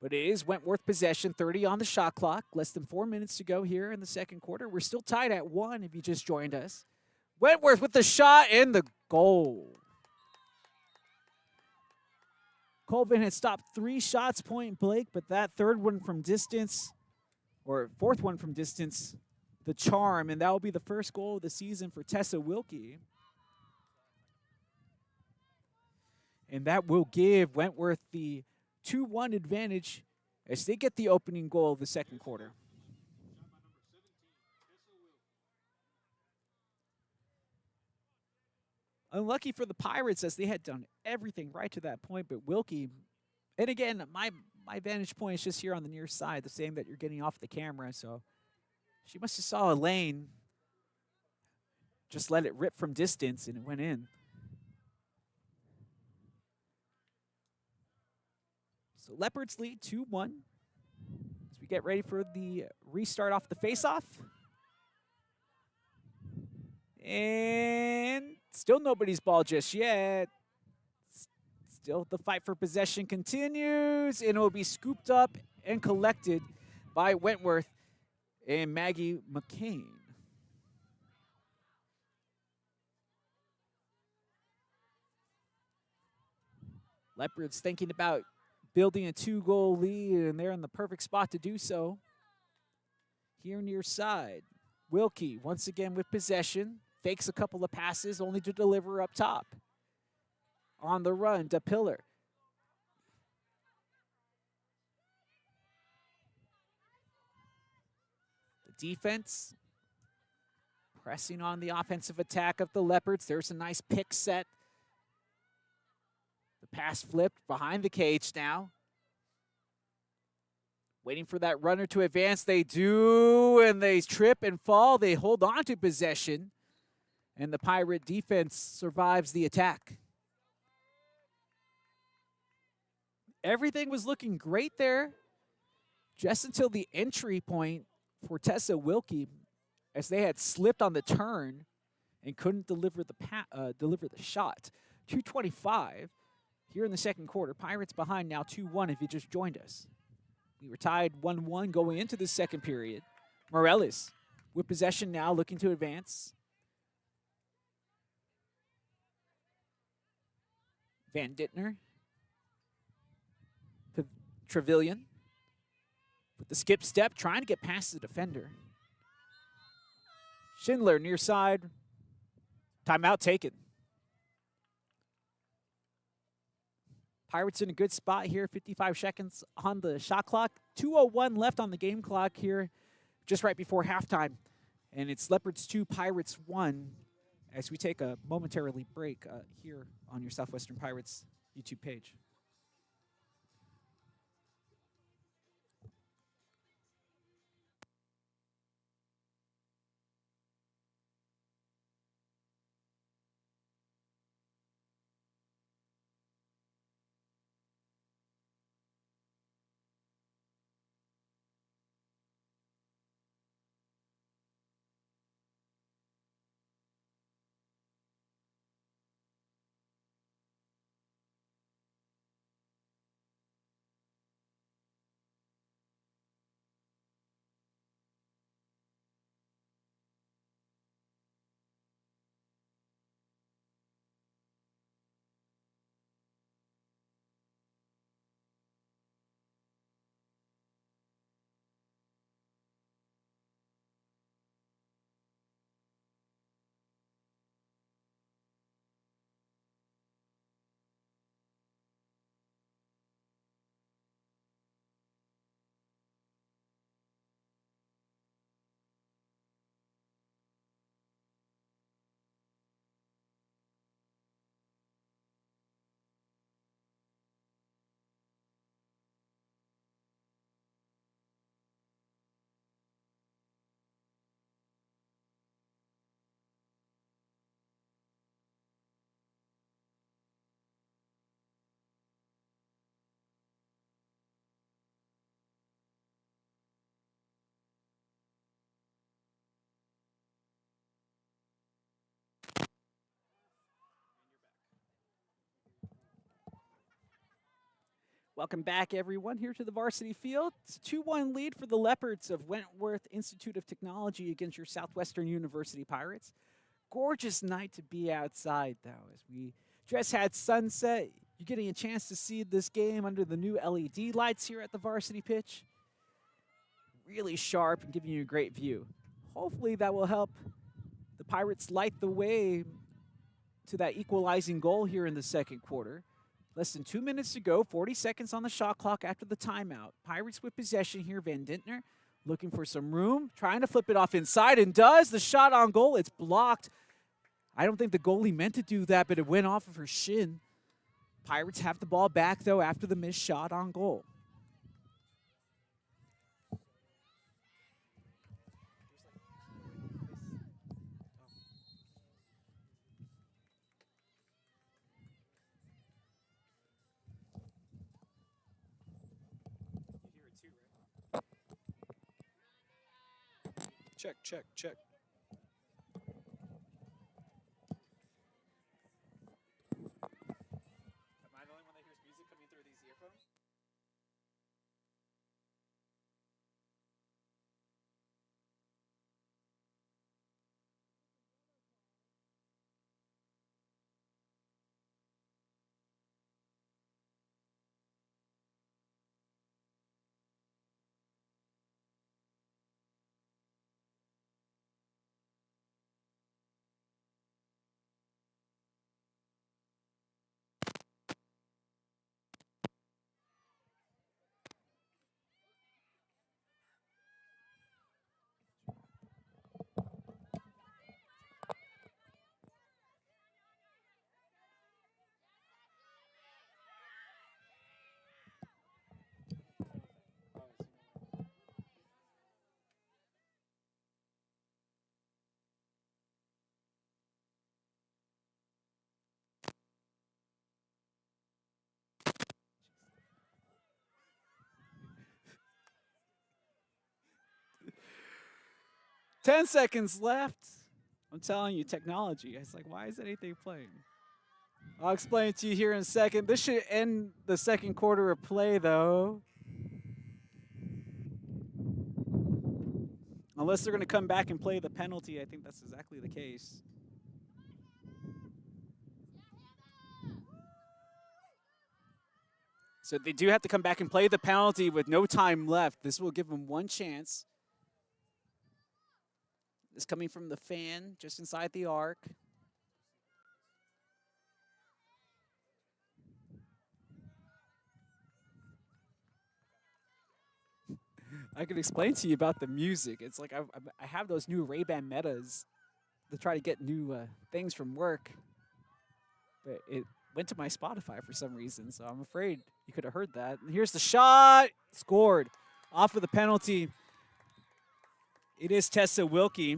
But it is Wentworth possession, 30 on the shot clock. Less than 4 minutes to go here in the second quarter. We're still tied at 1 if you just joined us. Wentworth with the shot and the goal. Colvin had stopped 3 shots point blank, but that third one from distance, or fourth one from distance, the charm, and that will be the first goal of the season for Tessa Wilkie. And that will give Wentworth the 2-1 advantage as they get the opening goal of the second quarter. Unlucky for the Pirates as they had done everything right to that point, but Wilkie, and again, my vantage point is just here on the near side, the same that you're getting off the camera, so she must have saw a lane, just let it rip from distance, and it went in. So Leopards lead 2-1 as we get ready for the restart off the faceoff. And still nobody's ball just yet. Still the fight for possession continues, and it will be scooped up and collected by Wentworth and Maggie McCain. Leopards thinking about building a 2-goal lead, and they're in the perfect spot to do so. Here near side, Wilkie once again with possession, fakes a couple of passes only to deliver up top. On the run, DePiller. The defense pressing on the offensive attack of the Leopards. There's a nice pick set. The pass flipped behind the cage now. Waiting for that runner to advance. They do, and they trip and fall. They hold on to possession, and the Pirate defense survives the attack. Everything was looking great there just until the entry point for Tessa Wilkie, as they had slipped on the turn and couldn't deliver the shot. 2:25 here in the second quarter. Pirates behind now 2-1 if you just joined us. We were tied 1-1 going into the second period. Morales with possession now, looking to advance. Van Dittner. Trevelyan with the skip step, trying to get past the defender. Schindler near side. Timeout taken. Pirates in a good spot here. 55 seconds on the shot clock. 2:01 left on the game clock here, just right before halftime. And it's Leopards 2, Pirates 1, as we take a momentarily break here on your Southwestern Pirates YouTube page. Welcome back, everyone, here to the varsity field. It's a 2-1 lead for the Leopards of Wentworth Institute of Technology against your Southwestern University Pirates. Gorgeous night to be outside, though, as we just had sunset. You're getting a chance to see this game under the new LED lights here at the varsity pitch. Really sharp and giving you a great view. Hopefully that will help the Pirates light the way to that equalizing goal here in the second quarter. Less than 2 minutes to go, 40 seconds on the shot clock after the timeout. Pirates with possession here, Van Dintner looking for some room, trying to flip it off inside, and does. The shot on goal, it's blocked. I don't think the goalie meant to do that, but it went off of her shin. Pirates have the ball back, though, after the missed shot on goal. Check, check, check. Am I the only one that hears music coming through these earphones? "10 seconds left." I'm telling you, technology. It's like, why is anything playing? I'll explain it to you here in a second. This should end the second quarter of play, though. Unless they're going to come back and play the penalty, I think that's exactly the case. So they do have to come back and play the penalty with no time left. This will give them one chance. This coming from the fan just inside the arc. I could explain to you about the music. It's like I have those new Ray-Ban Metas to try to get new things from work. But it went to my Spotify for some reason, so I'm afraid you could have heard that. And here's the shot. Scored. Off of the penalty. It is Tessa Wilkie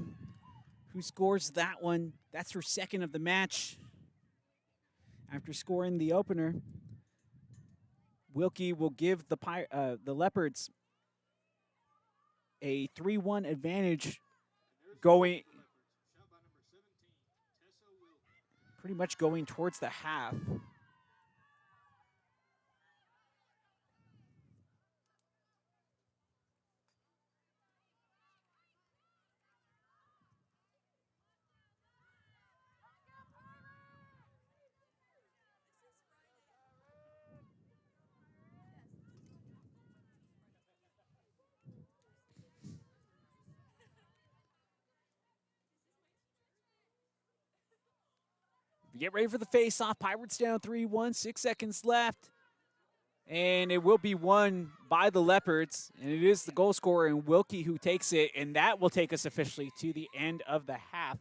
who scores that one. That's her second of the match. After scoring the opener, Wilkie will give the Leopards a 3-1 advantage going pretty much going towards the half. Get ready for the face-off. Pirates down 3-1, 6 seconds left. And it will be won by the Leopards. And it is the goal scorer in Wilkie who takes it. And that will take us officially to the end of the half.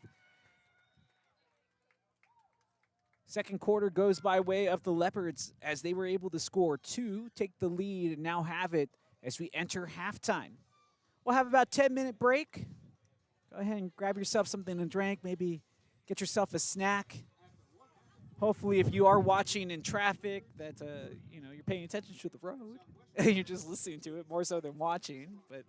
Second quarter goes by way of the Leopards as they were able to score 2, take the lead, and now have it as we enter halftime. We'll have about a 10-minute break. Go ahead and grab yourself something to drink, maybe get yourself a snack. Hopefully, if you are watching in traffic, that you're paying attention to the road and you're just listening to it more so than watching. But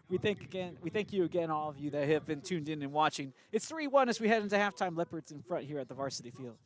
we thank you again, all of you that have been tuned in and watching. It's 3-1 as we head into halftime. Leopards in front here at the varsity field.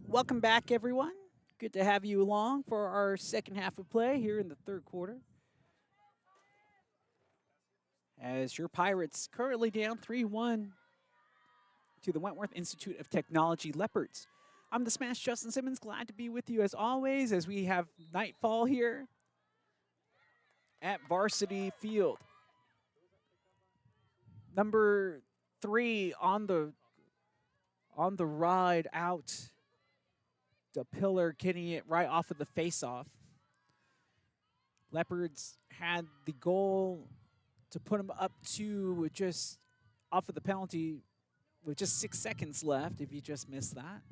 Welcome back, everyone. Good to have you along for our second half of play here in the third quarter. As your Pirates currently down 3-1 to the Wentworth Institute of Technology Leopards. I'm the Smash Justin Simmons, glad to be with you as always as we have nightfall here at Varsity Field. Number 3 on the ride out. The pillar getting it right off of the face-off. Leopards had the goal to put them up to just off of the penalty with just 6 seconds left if you just missed that.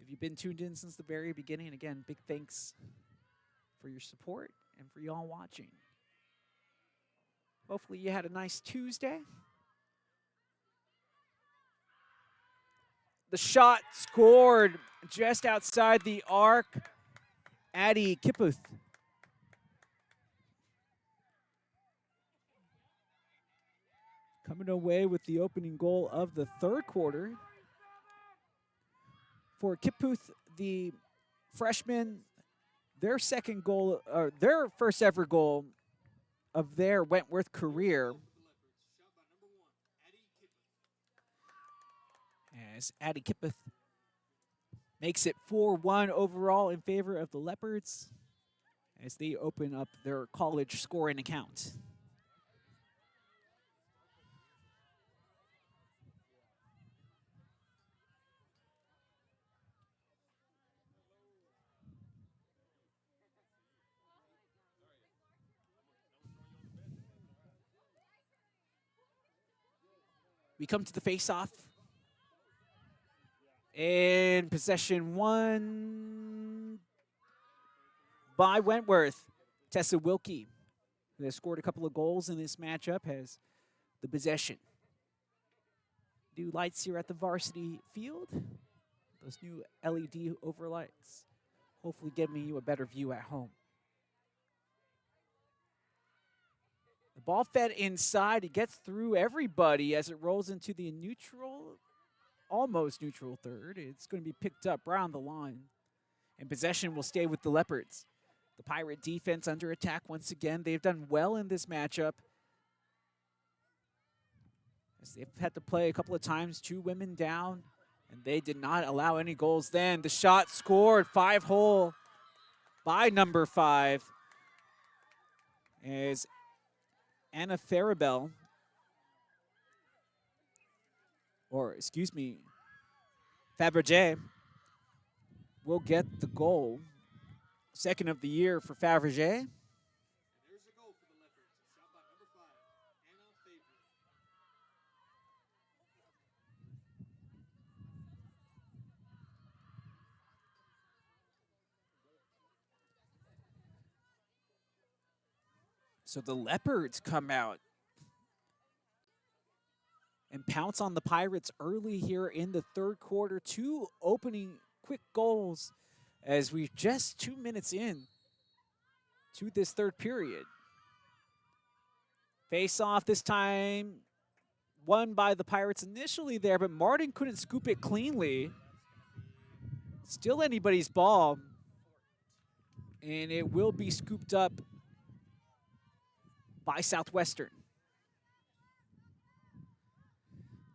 If you've been tuned in since the very beginning, again, big thanks for your support and for y'all watching. Hopefully you had a nice Tuesday. The shot scored just outside the arc. Addie Kiputh. Coming away with the opening goal of the third quarter. For Kiputh, the freshman, their second goal, or their first ever goal of their Wentworth career. As Addie Kiputh makes it 4-1 overall in favor of the Leopards as they open up their college scoring account. We come to the face-off. And possession won by Wentworth. Tessa Wilkie, who has scored a couple of goals in this matchup, has the possession. New lights here at the varsity field. Those new LED overlights. Hopefully giving you a better view at home. The ball fed inside. It gets through everybody as it rolls into the neutral, almost neutral third. It's going to be picked up around the line. And possession will stay with the Leopards. The Pirate defense under attack once again. They've done well in this matchup. As they've had to play a couple of times, 2 women down, and they did not allow any goals then. The shot scored, 5-hole by number 5. As Anna Farabelle, or excuse me, Fabergé will get the goal. Second of the year for Fabergé. So the Leopards come out and pounce on the Pirates early here in the third quarter. 2 opening quick goals as we're just 2 minutes in to this third period. Face off this time, won by the Pirates initially there, but Martin couldn't scoop it cleanly. Still anybody's ball, and it will be scooped up by Southwestern.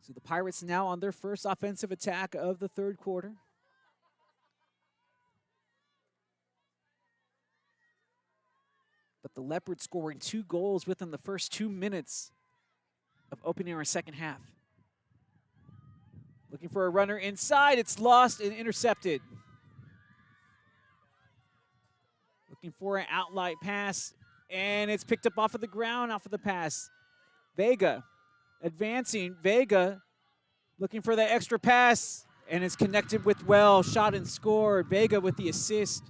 So the Pirates now on their first offensive attack of the third quarter. But the Leopards scoring 2 goals within the first 2 minutes of opening our second half. Looking for a runner inside. It's lost and intercepted. Looking for an outlight pass. And it's picked up off of the ground, off of the pass. Vega advancing. Vega looking for that extra pass. And it's connected with well. Shot and scored. Vega with the assist.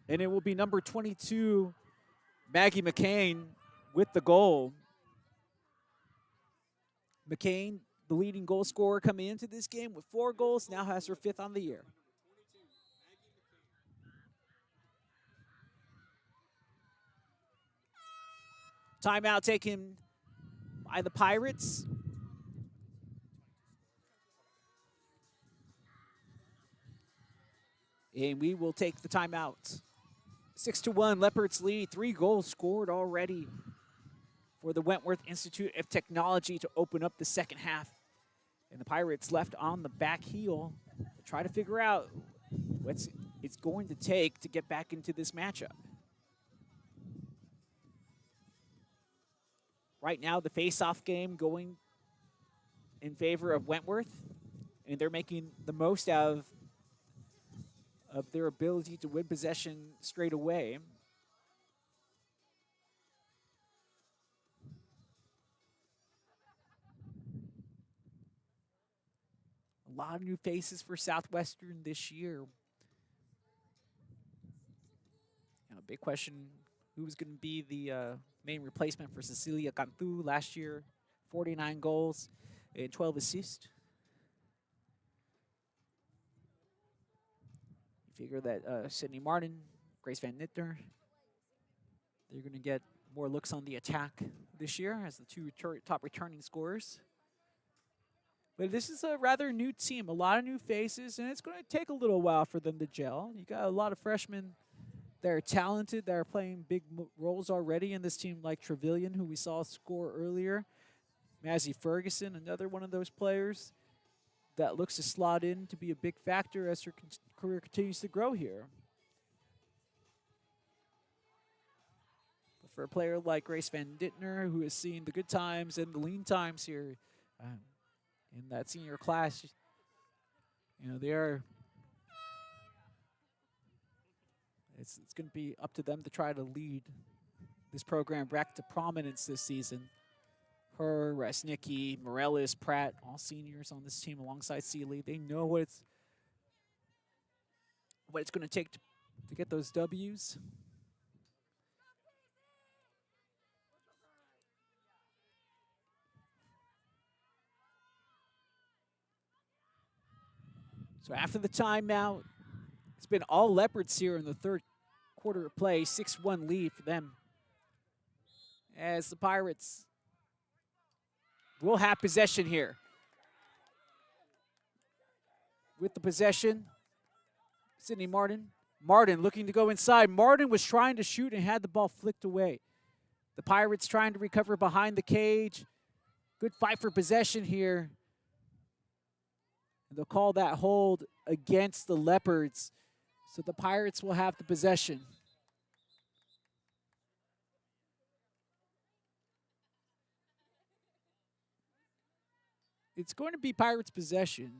And it will be number 22, Maggie McCain, with the goal. McCain, the leading goal scorer coming into this game with 4 goals, now has her 5th on the year. Timeout taken by the Pirates. And we will take the timeout. 6-1, Leopards lead. 3 goals scored already for the Wentworth Institute of Technology to open up the second half. And the Pirates left on the back heel to try to figure out what it's going to take to get back into this matchup. Right now, the face-off game going in favor of Wentworth, and they're making the most out of their ability to win possession straight away. A lot of new faces for Southwestern this year. Now, big question, who's going to be the main replacement for Cecilia Cantu last year? 49 goals and 12 assists. You figure that Sydney Martin, Grace Van Nittner, they're going to get more looks on the attack this year as the 2 top returning scorers. But this is a rather new team, a lot of new faces, and it's going to take a little while for them to gel. You got a lot of freshmen that are talented, that are playing big roles already in this team, like Trevelyan, who we saw score earlier. Mazzy Ferguson, another one of those players that looks to slot in to be a big factor as her career continues to grow here. But for a player like Grace Van Dittner, who has seen the good times and the lean times here in that senior class, you know, it's going to be up to them to try to lead this program back to prominence this season. Her, Rasnicki, Morellis, Pratt, all seniors on this team alongside Seeley. They know what it's going to take to get those W's. So after the timeout, it's been all Leopards here in the third quarter of play. 6-1 lead for them, as the Pirates will have possession here. With the possession, Sydney Martin. Martin looking to go inside. Martin was trying to shoot and had the ball flicked away. The Pirates trying to recover behind the cage. Good fight for possession here. And they'll call that hold against the Leopards. So the Pirates will have the possession. It's going to be Pirates' possession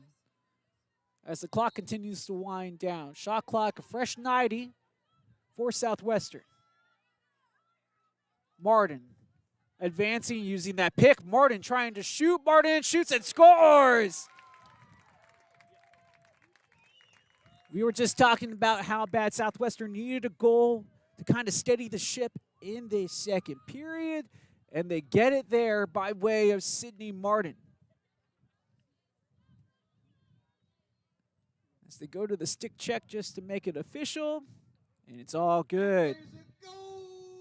as the clock continues to wind down. Shot clock, a fresh 90 for Southwestern. Martin advancing, using that pick. Martin trying to shoot. Martin shoots and scores! We were just talking about how bad Southwestern needed a goal to kind of steady the ship in the second period, and they get it there by way of Sydney Martin. As they go to the stick check just to make it official, and it's all good. There's a goal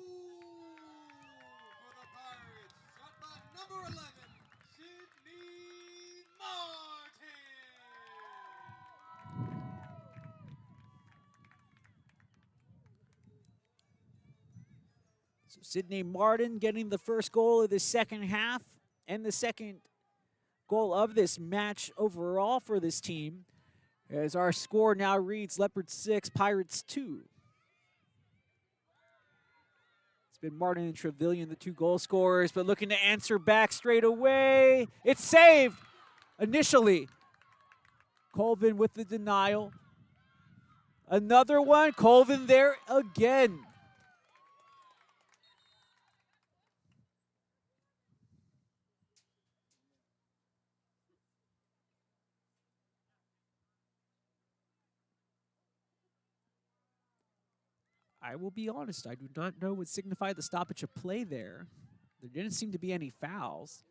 for the Pirates. Shot by number 11, Sydney Martin. So Sydney Martin getting the first goal of the second half and the second goal of this match overall for this team. As our score now reads Leopards 6, Pirates 2. It's been Martin and Trevelyan, the 2 goal scorers, but looking to answer back straight away. It's saved initially. Colvin with the denial. Another one, Colvin there again. I will be honest, I do not know what signified the stoppage of play there. There didn't seem to be any fouls.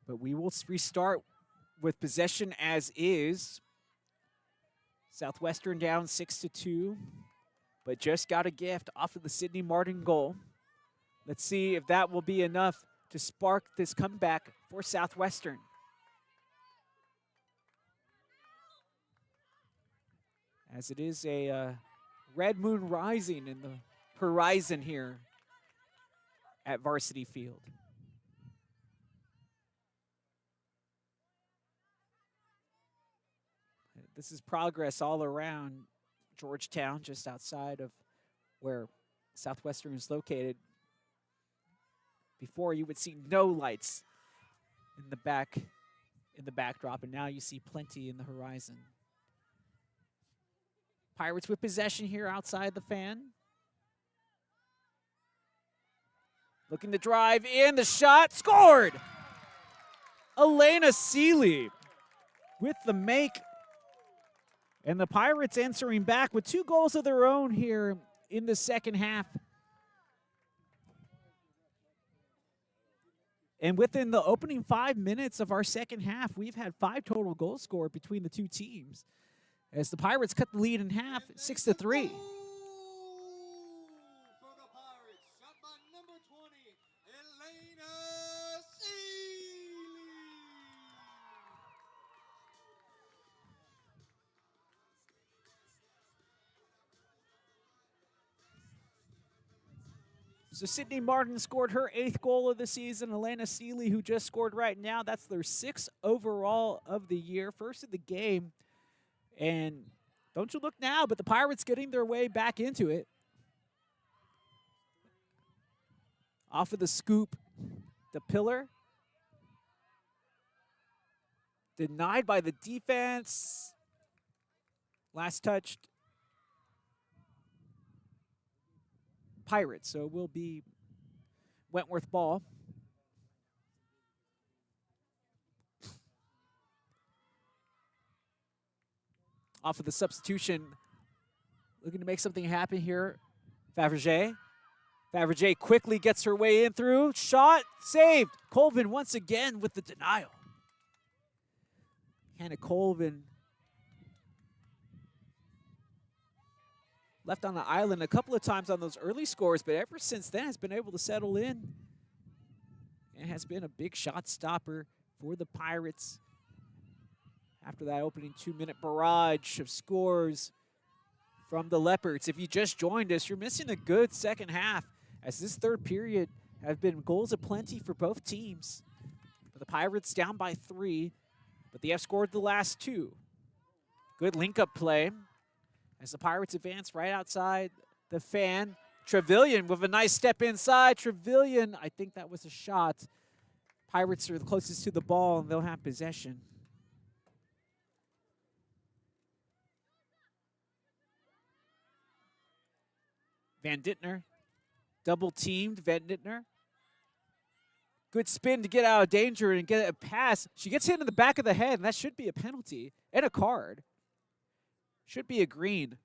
But we will restart with possession as is. Southwestern down 6-2, but just got a gift off of the Sydney Martin goal. Let's see if that will be enough to spark this comeback for Southwestern. As it is a red moon rising in the horizon here at Varsity Field. This is progress all around Georgetown, just outside of where Southwestern is located. Before, you would see no lights in the backdrop, and now you see plenty in the horizon. Pirates with possession here outside the fan. Looking to drive in, the shot, scored! Elena Seeley with the make. And the Pirates answering back with 2 goals of their own here in the second half. And within the opening 5 minutes of our second half, we've had 5 total goals scored between the two teams, as the Pirates cut the lead in half, 6-3. For the Pirates, shot by number 20, Elena Seeley. So Sydney Martin scored her 8th goal of the season. Elena Seeley, who just scored right now, that's their 6th overall of the year, first of the game. And don't you look now, but the Pirates getting their way back into it. Off of the scoop, the pillar. Denied by the defense. Last touched Pirates, so it will be Wentworth ball. Off of the substitution, looking to make something happen here. Fabergé. Fabergé quickly gets her way in through. Shot, saved. Colvin once again with the denial. Hannah Colvin left on the island a couple of times on those early scores, but ever since then has been able to settle in and has been a big shot stopper for the Pirates. After that opening 2-minute barrage of scores from the Leopards. If you just joined us, you're missing a good second half, as this third period have been goals aplenty for both teams. But the Pirates down by 3, but they have scored the last 2. Good link-up play as the Pirates advance right outside the fan. Trevelyan with a nice step inside. Trevelyan, I think that was a shot. Pirates are the closest to the ball, and they'll have possession. Van Dittner, double teamed Van Dittner. Good spin to get out of danger and get a pass. She gets hit in the back of the head, and that should be a penalty and a card. Should be a green.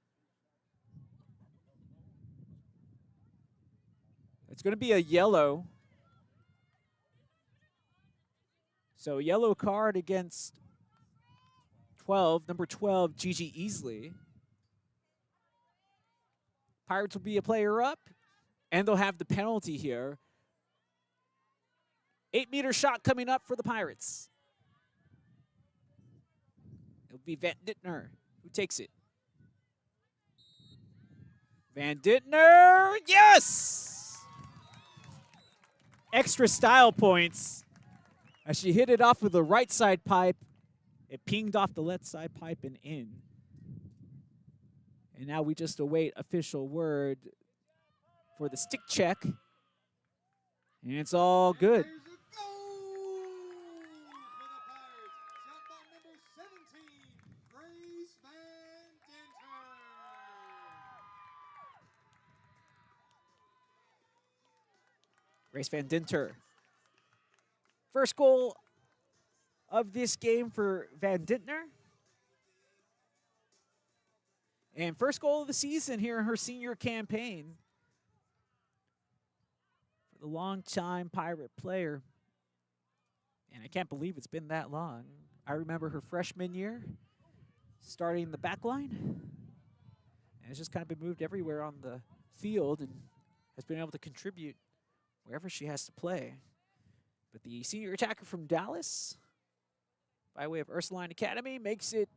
It's going to be a yellow. So yellow card against number 12, Gigi Easley. Pirates will be a player up, and they'll have the penalty here. 8-meter shot coming up for the Pirates. It'll be Van Dittner who takes it. Van Dittner, yes! Extra style points as she hit it off with the right side pipe. It pinged off the left side pipe and in. And now we just await official word for the stick check. And it's all good. There's a goal for the Pirates. Shot by number 17, Grace Van Dinter. Grace Van Dinter. First goal of this game for Van Dintner. And first goal of the season here in her senior campaign. For the longtime Pirate player. And I can't believe it's been that long. I remember her freshman year, starting the back line. And it's just kind of been moved everywhere on the field and has been able to contribute wherever she has to play. But the senior attacker from Dallas, by way of Ursuline Academy, makes it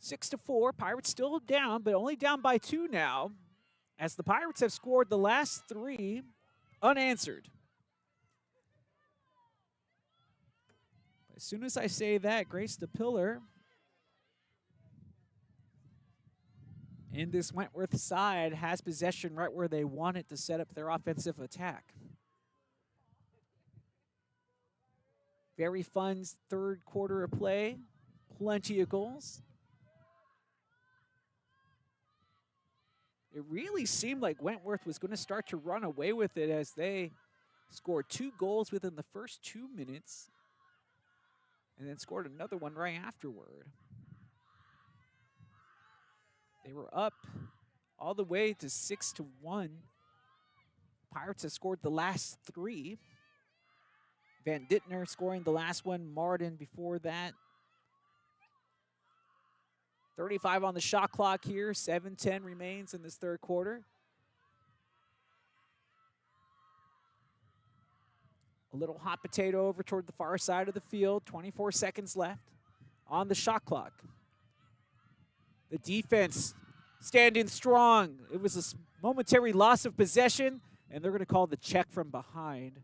6-4. Pirates still down, but only down by 2 now, as the Pirates have scored the last 3 unanswered. As soon as I say that, Grace DePiller in this Wentworth side has possession right where they want it to set up their offensive attack. Very fun third quarter of play. Plenty of goals. It really seemed like Wentworth was going to start to run away with it as they scored 2 goals within the first 2 minutes and then scored another one right afterward. They were up all the way to 6-1. Pirates have scored the last 3. Van Dittner scoring the last one. Martin before that. 35 on the shot clock here. 7:10 remains in this third quarter. A little hot potato over toward the far side of the field. 24 seconds left on the shot clock. The defense standing strong. It was a momentary loss of possession, and they're going to call the check from behind.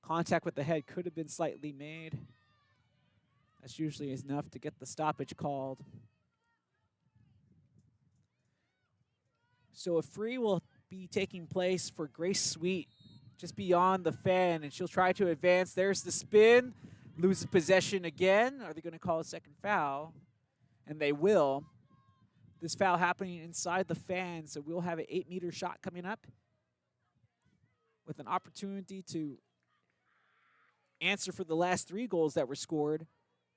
Contact with the head could have been slightly made. That's usually enough to get the stoppage called. So a free will be taking place for Grace Sweet just beyond the fan, and she'll try to advance. There's the spin. Loses possession again. Are they going to call a second foul? And they will. This foul happening inside the fan, so we'll have an 8-meter shot coming up with an opportunity to answer for the last 3 goals that were scored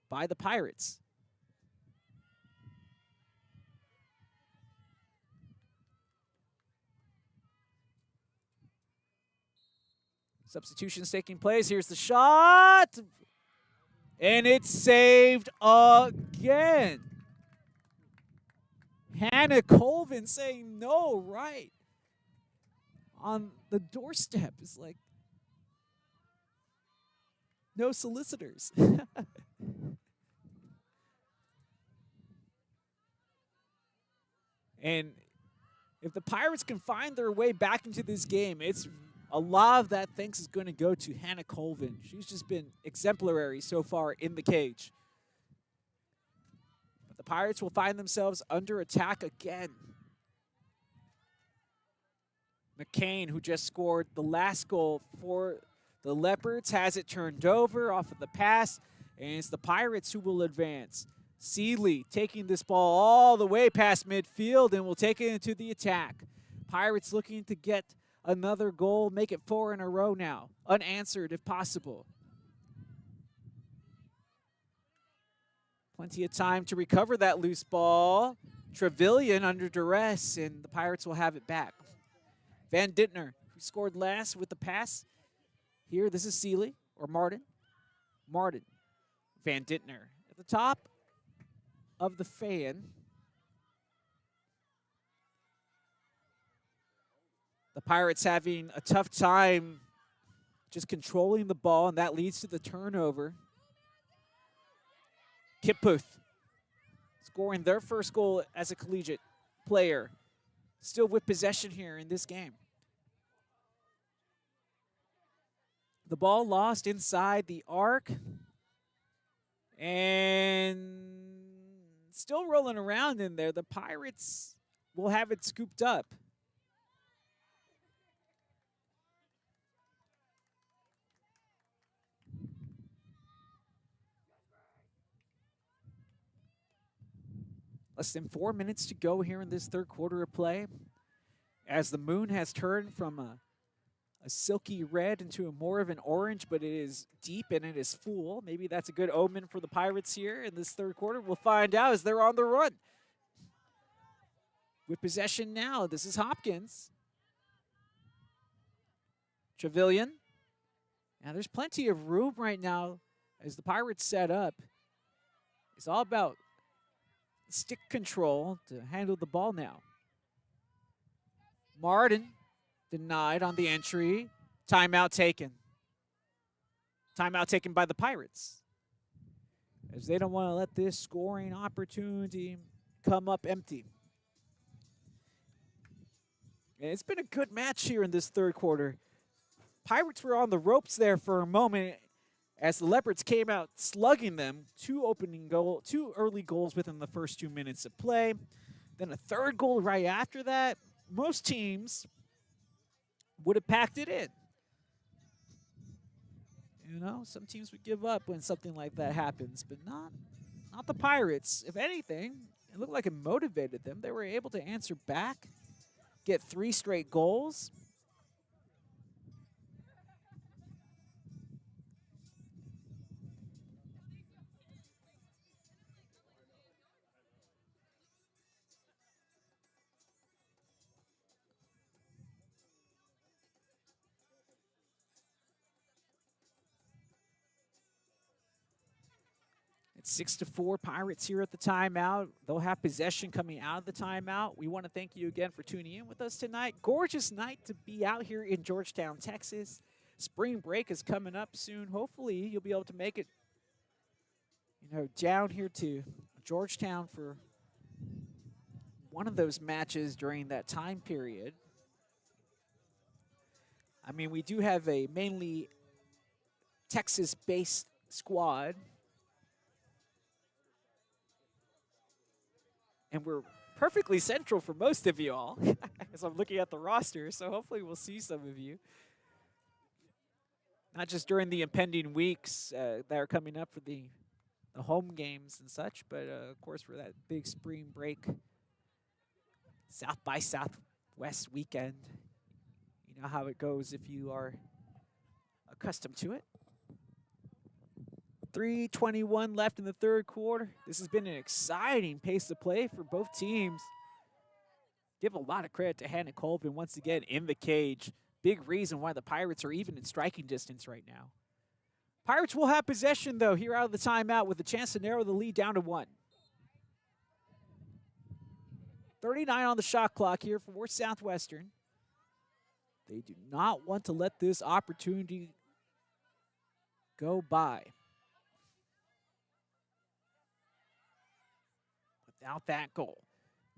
by the Pirates. Substitutions taking place. Here's the shot. And it's saved again. Hannah Colvin saying no right on the doorstep. Is like, no solicitors. And if the Pirates can find their way back into this game, it's a lot of that thanks is going to go to Hannah Colvin. She's just been exemplary so far in the cage. But the Pirates will find themselves under attack again. McCain, who just scored the last goal for the Leopards, has it turned over off of the pass, and it's the Pirates who will advance. Seeley taking this ball all the way past midfield and will take it into the attack. Pirates looking to get another goal, make it 4 in a row now. Unanswered if possible. Plenty of time to recover that loose ball. Trevelyan under duress, and the Pirates will have it back. Van Dittner, who scored last with the pass. Here, this is Seeley, or Martin. Martin. Van Dittner at the top of the fan. The Pirates having a tough time just controlling the ball, and that leads to the turnover. Kipputh scoring their first goal as a collegiate player. Still with possession here in this game. The ball lost inside the arc. And still rolling around in there. The Pirates will have it scooped up. Less than 4 minutes to go here in this third quarter of play, as the moon has turned from a silky red into a more of an orange, but it is deep and it is full. Maybe that's a good omen for the Pirates here in this third quarter. We'll find out as they're on the run. With possession now, this is Hopkins. Trevelyan. Now there's plenty of room right now as the Pirates set up. It's all about stick control to handle the ball now. Martin denied on the entry. Timeout taken. Timeout taken by the Pirates, as they don't want to let this scoring opportunity come up empty. And it's been a good match here in this third quarter. Pirates were on the ropes there for a moment as the Leopards came out slugging them. Two early goals within the first 2 minutes of play. Then a third goal right after that. Most teams would have packed it in. You know, some teams would give up when something like that happens, but not the Pirates. If anything, it looked like it motivated them. They were able to answer back, get 3 straight goals. It's 6-4 Pirates here at the timeout. They'll have possession coming out of the timeout. We want to thank you again for tuning in with us tonight. Gorgeous night to be out here in Georgetown, Texas. Spring break is coming up soon. Hopefully you'll be able to make it, down here to Georgetown for one of those matches during that time period. I mean, we do have a mainly Texas-based squad. And we're perfectly central for most of you all, as I'm looking at the roster, so hopefully we'll see some of you. Not just during the impending weeks that are coming up for the home games and such, but of course for that big spring break South by Southwest weekend. You know how it goes if you are accustomed to it. 3:21 left in the third quarter. This has been an exciting pace of play for both teams. Give a lot of credit to Hannah Colvin once again in the cage. Big reason why the Pirates are even in striking distance right now. Pirates will have possession, though, here out of the timeout with a chance to narrow the lead down to 1. 39 on the shot clock here for Southwestern. They do not want to let this opportunity go by. Without that goal.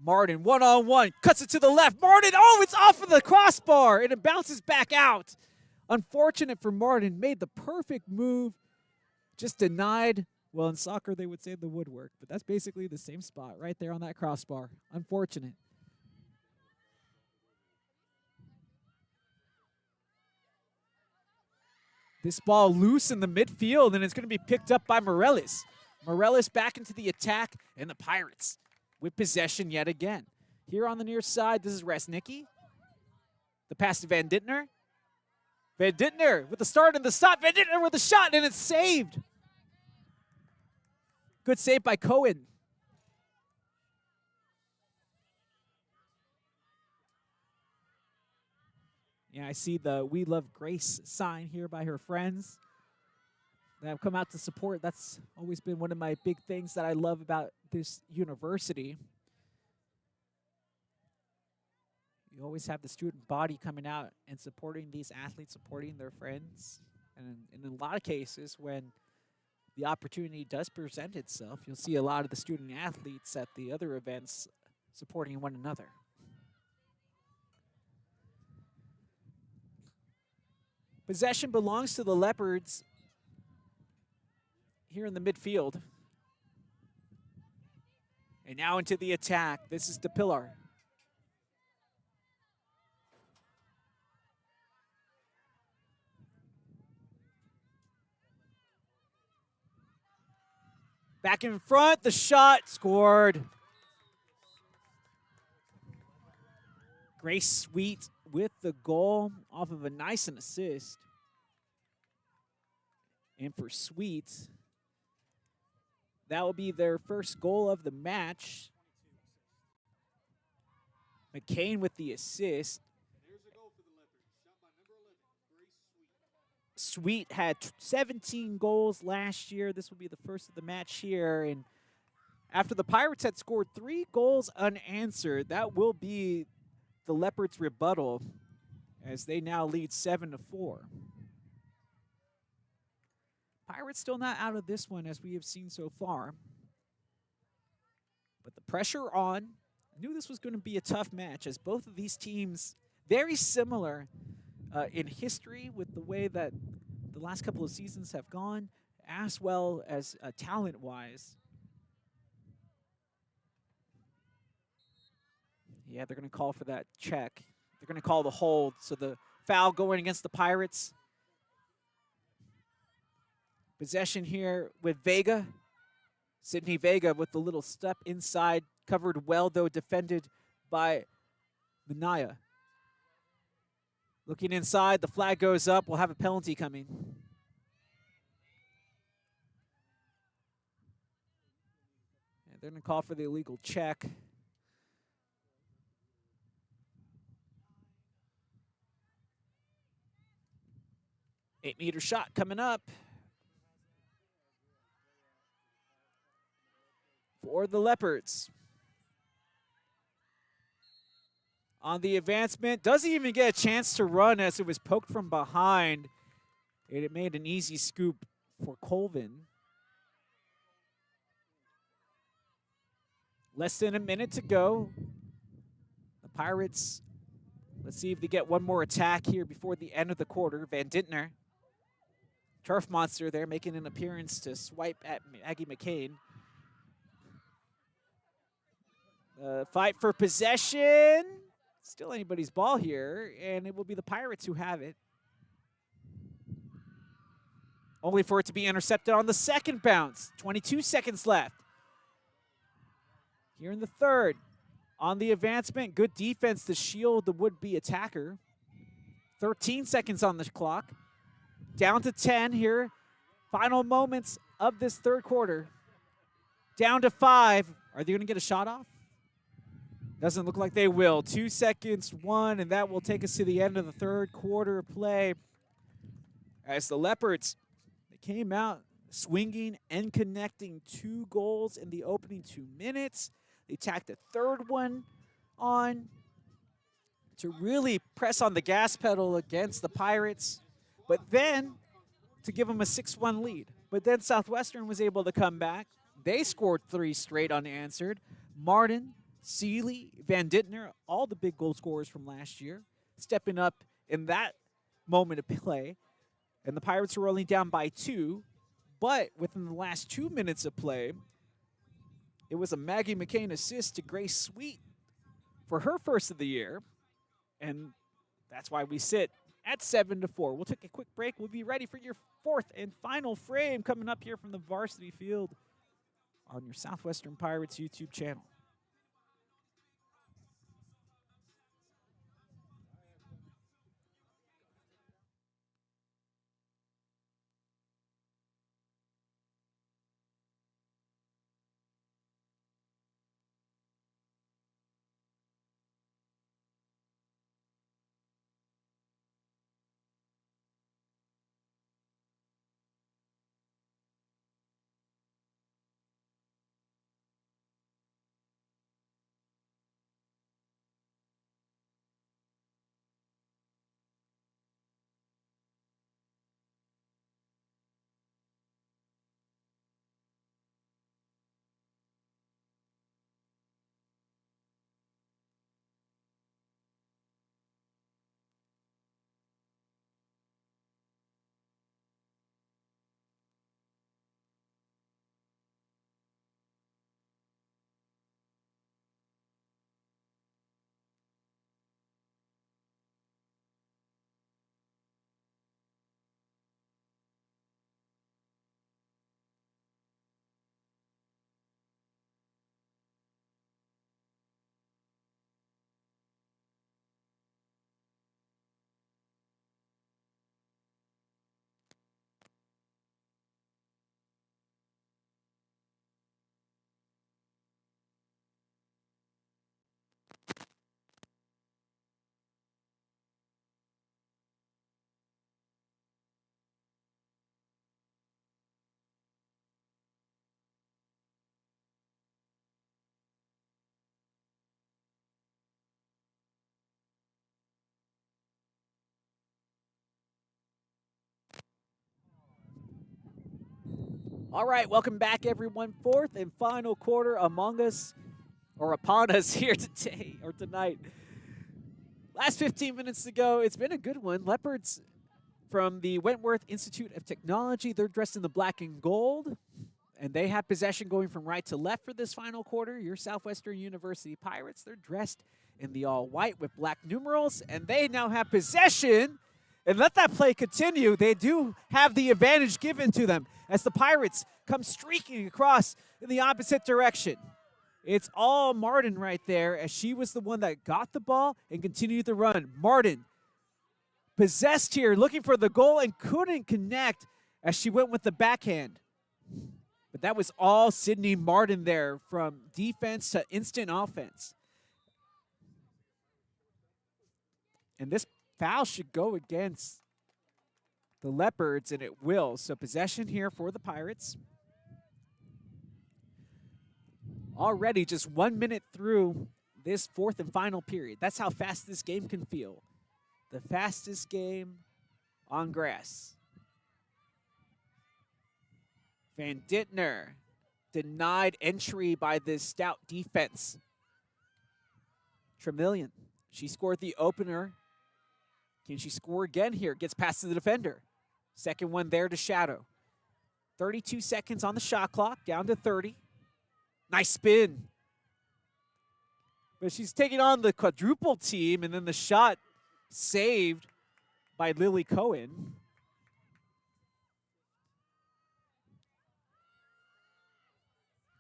Martin, one-on-one, cuts it to the left. Martin, it's off of the crossbar, and it bounces back out. Unfortunate for Martin, made the perfect move, just denied. Well, in soccer, they would say the woodwork, but that's basically the same spot right there on that crossbar. Unfortunate. This ball loose in the midfield, and it's going to be picked up by Morellis. Morellis back into the attack, and the Pirates with possession yet again. Here on the near side, this is Resnicki. The pass to Van Dittner. Van Dittner with the start and the stop. Van Dittner with the shot, and it's saved. Good save by Cohen. Yeah, I see the We Love Grace sign here by her friends that have come out to support. That's always been one of my big things that I love about this university. You always have the student body coming out and supporting these athletes, supporting their friends. And in a lot of cases, when the opportunity does present itself, you'll see a lot of the student athletes at the other events supporting one another. Possession belongs to the Leopards here in the midfield. And now into the attack. This is DePillar. Back in front, the shot scored. Grace Sweet with the goal off of a nice assist. And for Sweet, that will be their first goal of the match. McCain with the assist. Here's a goal for the Leopards. Shot by number 11, Grace Sweet. Sweet had 17 goals last year. This will be the first of the match here. And after the Pirates had scored 3 goals unanswered, that will be the Leopards' rebuttal as they now lead 7-4. Pirates still not out of this one as we have seen so far. But the pressure on. I knew this was going to be a tough match as both of these teams very similar in history with the way that the last couple of seasons have gone, as well as talent-wise. Yeah, they're going to call for that check. They're going to call the hold. So the foul going against the Pirates. Possession here with Vega. Sydney Vega with the little step inside. Covered well, though, defended by Minaya. Looking inside, the flag goes up. We'll have a penalty coming. And they're going to call for the illegal check. Eight-meter shot coming up for the Leopards. On the advancement, doesn't even get a chance to run as it was poked from behind. And it made an easy scoop for Colvin. Less than a minute to go. The Pirates, let's see if they get one more attack here before the end of the quarter. Van Dintner, Turf Monster there, making an appearance to swipe at Maggie McCain. Fight for possession. Still anybody's ball here, and it will be the Pirates who have it. Only for it to be intercepted on the second bounce. 22 seconds left. Here in the third. On the advancement, good defense to shield the would-be attacker. 13 seconds on the clock. Down to 10 here. Final moments of this third quarter. Down to 5. Are they going to get a shot off? Doesn't look like they will. 2 seconds, 1, and that will take us to the end of the third quarter play. As the Leopards, they came out swinging and connecting 2 goals in the opening 2 minutes. They tacked a third one on to really press on the gas pedal against the Pirates, but then to give them a 6-1 lead. But then Southwestern was able to come back. They scored 3 straight unanswered. Martin, Seeley, Van Dintner, all the big goal scorers from last year, stepping up in that moment of play. And the Pirates were only down by 2, but within the last 2 minutes of play, it was a Maggie McCain assist to Grace Sweet for her first of the year. And that's why we sit at 7-4. We'll take a quick break. We'll be ready for your fourth and final frame coming up here from the varsity field on your Southwestern Pirates YouTube channel. All right, welcome back, everyone. Fourth and final quarter among us, or upon us here today, or tonight. Last 15 minutes to go. It's been a good one. Leopards from the Wentworth Institute of Technology. They're dressed in the black and gold, and they have possession going from right to left for this final quarter. Your Southwestern University Pirates, they're dressed in the all-white with black numerals, and they now have possession. And let that play continue. They do have the advantage given to them as the Pirates come streaking across in the opposite direction. It's all Martin right there, as she was the one that got the ball and continued to run. Martin possessed here, looking for the goal and couldn't connect as she went with the backhand. But that was all Sydney Martin there, from defense to instant offense. And this foul should go against the Leopards, and it will. So possession here for the Pirates. Already just 1 minute through this fourth and final period. That's how fast this game can feel. The fastest game on grass. Van Dittner denied entry by this stout defense. Tremillion, she scored the opener. Can she score again here? Gets past the defender. Second one there to Shadow. 32 seconds on the shot clock, down to 30. Nice spin. But she's taking on the quadruple team, and then the shot saved by Lily Cohen.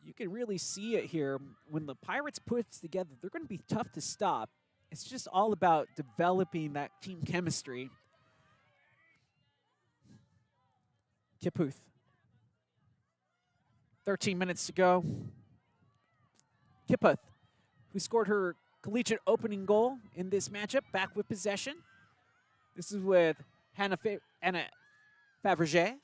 You can really see it here. When the Pirates put together, they're going to be tough to stop. It's just all about developing that team chemistry. Kiputh. 13 minutes to go. Kiputh, who scored her collegiate opening goal in this matchup, back with possession. This is with Anna Fabergé.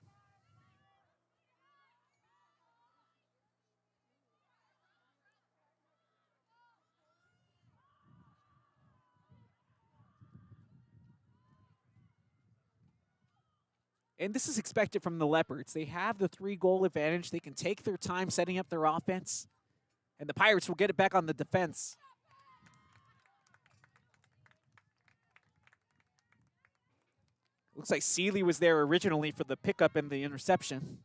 And this is expected from the Leopards. They have the 3-goal advantage. They can take their time setting up their offense, and the Pirates will get it back on the defense. Looks like Seeley was there originally for the pickup and the interception.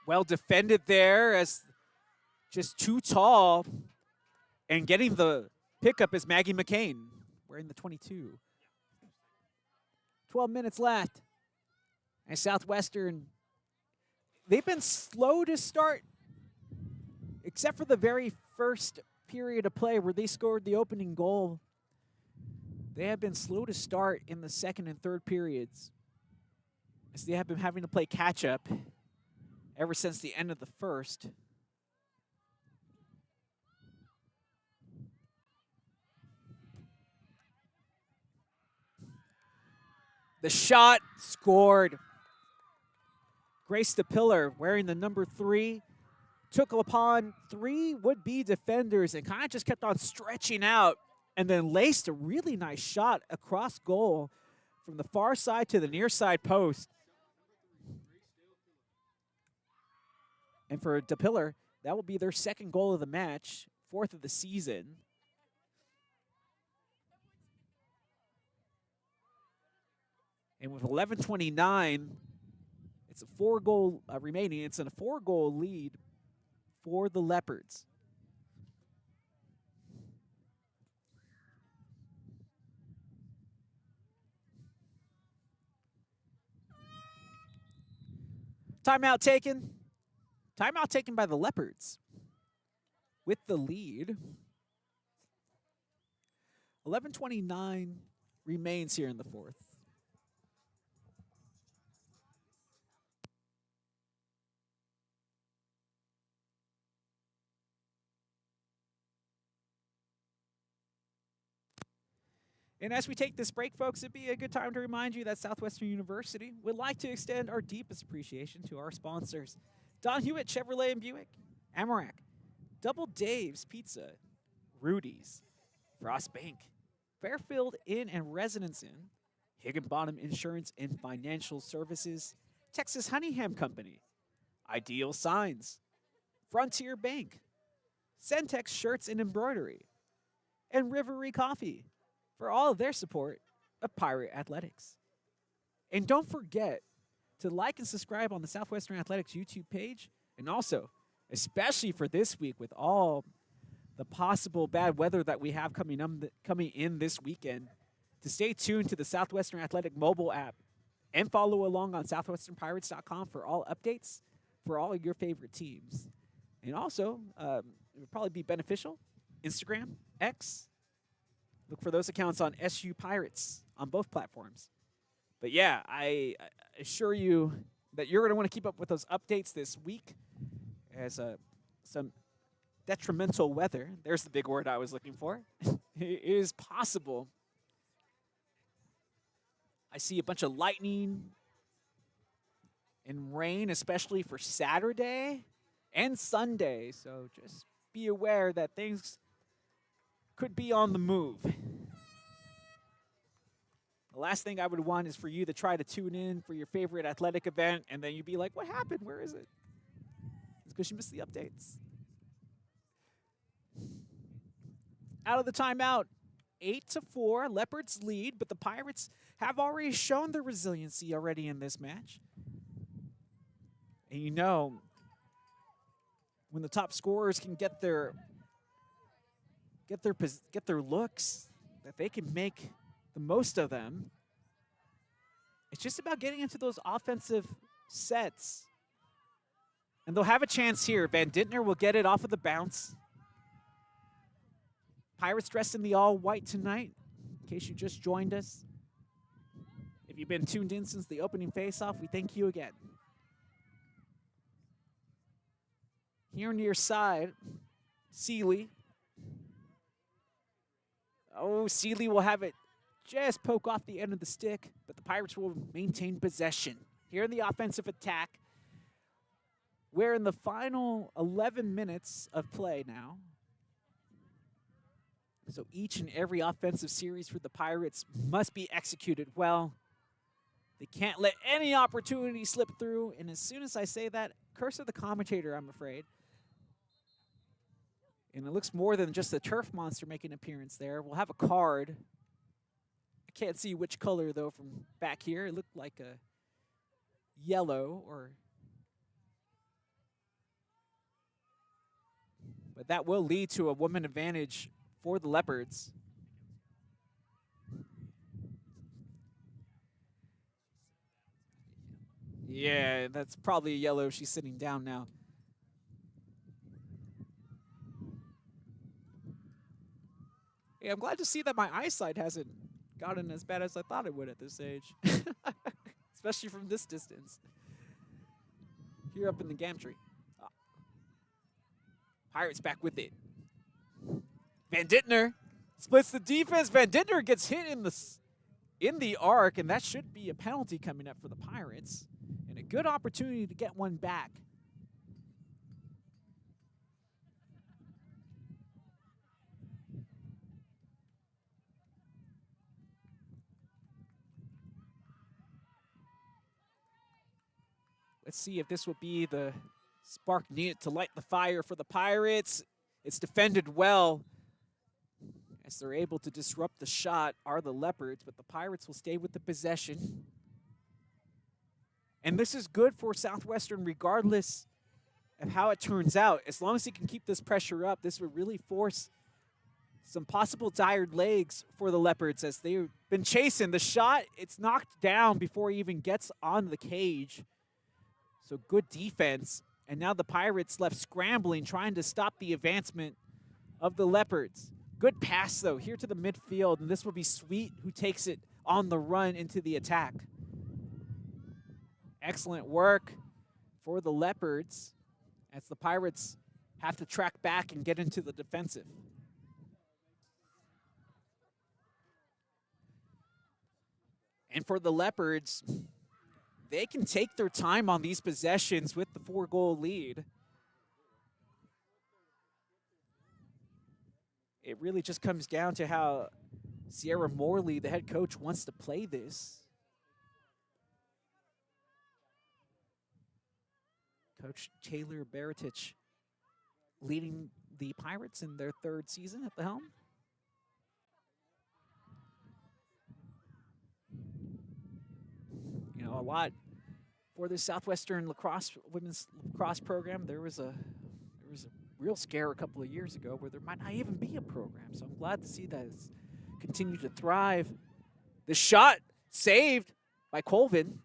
Well defended there, as just too tall, and getting the pickup is Maggie McCain, wearing the 22. 12 minutes left. And Southwestern, they've been slow to start, except for the very first period of play where they scored the opening goal. They have been slow to start in the second and third periods, as they have been having to play catch-up ever since the end of the first. The shot scored. Grace DePiller, wearing the number 3, took upon 3 would-be defenders and kind of just kept on stretching out, and then laced a really nice shot across goal from the far side to the near side post. And for DePiller, that will be their second goal of the match, 4th of the season. And with 11:29, it's a 4-goal remaining. It's a 4-goal lead for the Leopards. Timeout taken. Timeout taken by the Leopards with the lead. 11:29 remains here in the fourth. And as we take this break, folks, it'd be a good time to remind you that Southwestern University would like to extend our deepest appreciation to our sponsors: Don Hewitt Chevrolet and Buick, Amarak, Double Dave's Pizza, Rudy's, Frost Bank, Fairfield Inn and Residence Inn, Higginbottom Insurance and Financial Services, Texas Honeyham Company, Ideal Signs, Frontier Bank, Centex Shirts and Embroidery, and Rivery Coffee for all of their support of Pirate Athletics. And don't forget to like and subscribe on the Southwestern Athletics YouTube page, and also, especially for this week with all the possible bad weather that we have coming in this weekend, to stay tuned to the Southwestern Athletic mobile app and follow along on southwesternpirates.com for all updates for all your favorite teams. And also, it would probably be beneficial, Instagram, X. Look for those accounts on SU Pirates on both platforms. But yeah, I assure you that you're going to want to keep up with those updates this week as some detrimental weather, there's the big word I was looking for, it is possible. I see a bunch of lightning and rain, especially for Saturday and Sunday. So just be aware that things could be on the move. The last thing I would want is for you to try to tune in for your favorite athletic event, and then you'd be like, what happened? Where is it? It's because you missed the updates. Out of the timeout, 8-4, Leopards lead, but the Pirates have already shown their resiliency already in this match. And you know, when the top scorers can get their looks, that they can make the most of them. It's just about getting into those offensive sets. And they'll have a chance here. Van Dintner will get it off of the bounce. Pirates dressed in the all-white tonight, in case you just joined us. If you've been tuned in since the opening face-off, we thank you again. Here near side, Seeley. Oh, Seeley will have it just poke off the end of the stick, but the Pirates will maintain possession. Here in the offensive attack, we're in the final 11 minutes of play now. So each and every offensive series for the Pirates must be executed well. They can't let any opportunity slip through. And as soon as I say that, curse of the commentator, I'm afraid. And it looks more than just a turf monster making an appearance there. We'll have a card. I can't see which color, though, from back here. It looked like a yellow or... But that will lead to a woman advantage for the Leopards. Yeah, that's probably a yellow. She's sitting down now. Yeah, I'm glad to see that my eyesight hasn't gotten as bad as I thought it would at this age. Especially from this distance. Here up in the gantry. Oh. Pirates back with it. Van Dintner splits the defense. Van Dintner gets hit in the arc, and that should be a penalty coming up for the Pirates. And a good opportunity to get one back. Let's see if this will be the spark needed to light the fire for the Pirates. It's defended well. As they're able to disrupt the shot are the Leopards, but the Pirates will stay with the possession. And this is good for Southwestern regardless of how it turns out. As long as he can keep this pressure up, this would really force some possible tired legs for the Leopards as they've been chasing. The shot, it's knocked down before he even gets on the cage. So good defense. And now the Pirates left scrambling, trying to stop the advancement of the Leopards. Good pass, though, here to the midfield, and this will be Sweet who takes it on the run into the attack. Excellent work for the Leopards as the Pirates have to track back and get into the defensive. And for the Leopards, they can take their time on these possessions with the 4-goal lead. It really just comes down to how Sierra Morley, the head coach, wants to play this. Coach Taylor Baratich leading the Pirates in their 3rd season at the helm. You know, a lot for the Southwestern lacrosse women's lacrosse program. There was a real scare a couple of years ago where there might not even be a program. So I'm glad to see that it's continued to thrive. The shot saved by Colvin.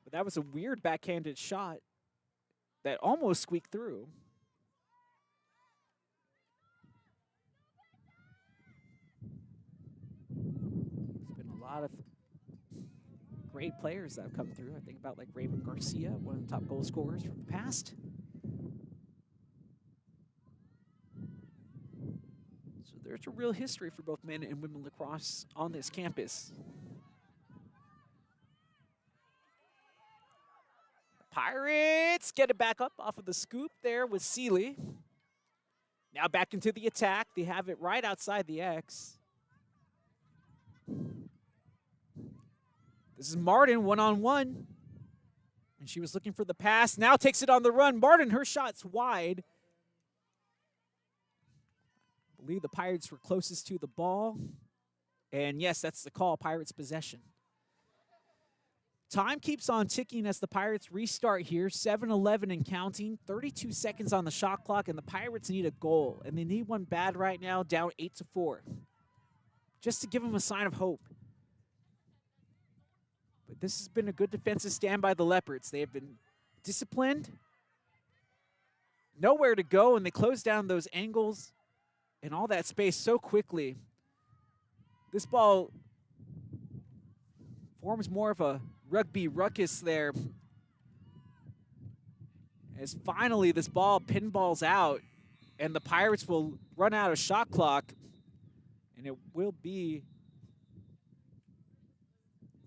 But that was a weird backhanded shot that almost squeaked through. There's been a lot of great players that have come through. I think about like Raven Garcia, one of the top goal scorers from the past. So there's a real history for both men and women lacrosse on this campus. Pirates get it back up off of the scoop there with Seeley. Now back into the attack. They have it right outside the X. This is Martin one-on-one. And she was looking for the pass. Now takes it on the run. Martin, her shot's wide. I believe the Pirates were closest to the ball. And yes, that's the call. Pirates possession. Time keeps on ticking as the Pirates restart here. 7-11 and counting. 32 seconds on the shot clock, and the Pirates need a goal. And they need one bad right now, down 8-4. Just to give them a sign of hope. But this has been a good defensive stand by the Leopards. They have been disciplined. Nowhere to go, and they close down those angles and all that space so quickly. This ball forms more of a rugby ruckus there. As finally this ball pinballs out, and the Pirates will run out of shot clock, and it will be,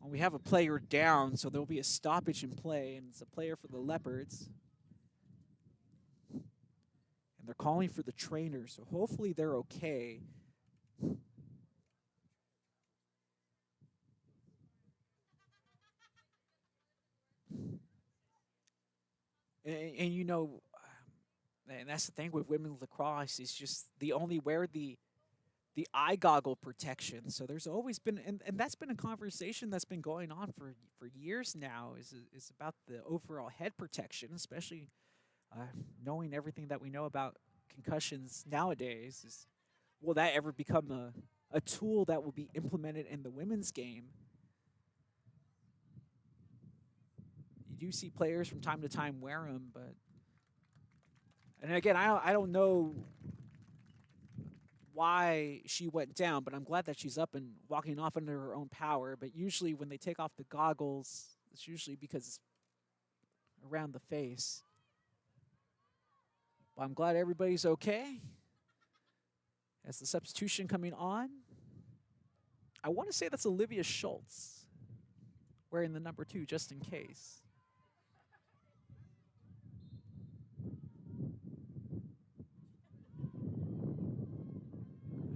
well, we have a player down, so there will be a stoppage in play, and it's a player for the Leopards. And they're calling for the trainer, so hopefully they're okay. And you know, and that's the thing with women's lacrosse, is just they only wear the eye goggle protection. So there's always been, and that's been a conversation that's been going on for years now, is about the overall head protection, especially knowing everything that we know about concussions nowadays. Is, will that ever become a tool that will be implemented in the women's game? You do see players from time to time wear them, but, and again, I don't know why she went down, but I'm glad that she's up and walking off under her own power. But usually when they take off the goggles, it's usually because it's around the face. But I'm glad everybody's okay. As the substitution coming on, I want to say that's Olivia Schultz wearing the number 2 just in case.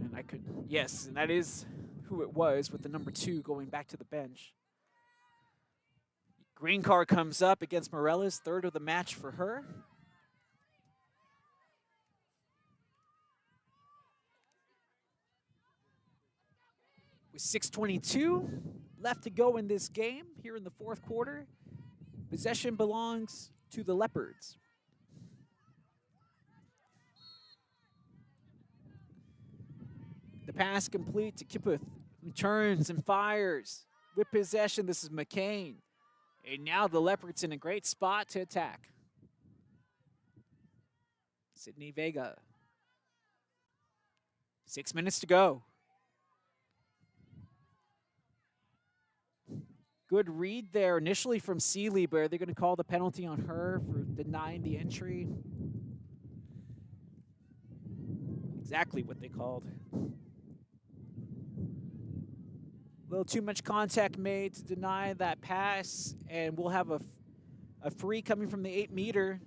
And I could, yes, and that is who it was, with the number 2 going back to the bench. Green card comes up against Morales, 3rd of the match for her. With 6:22 left to go in this game here in the 4th quarter, possession belongs to the Leopards. The pass complete to Kiputh, who turns and fires. With possession, this is McCain. And now the Leopards in a great spot to attack. Sydney Vega. 6 minutes to go. Good read there initially from Seeley, but are they going to call the penalty on her for denying the entry? Exactly what they called. A little too much contact made to deny that pass, and we'll have a free coming from the 8-meter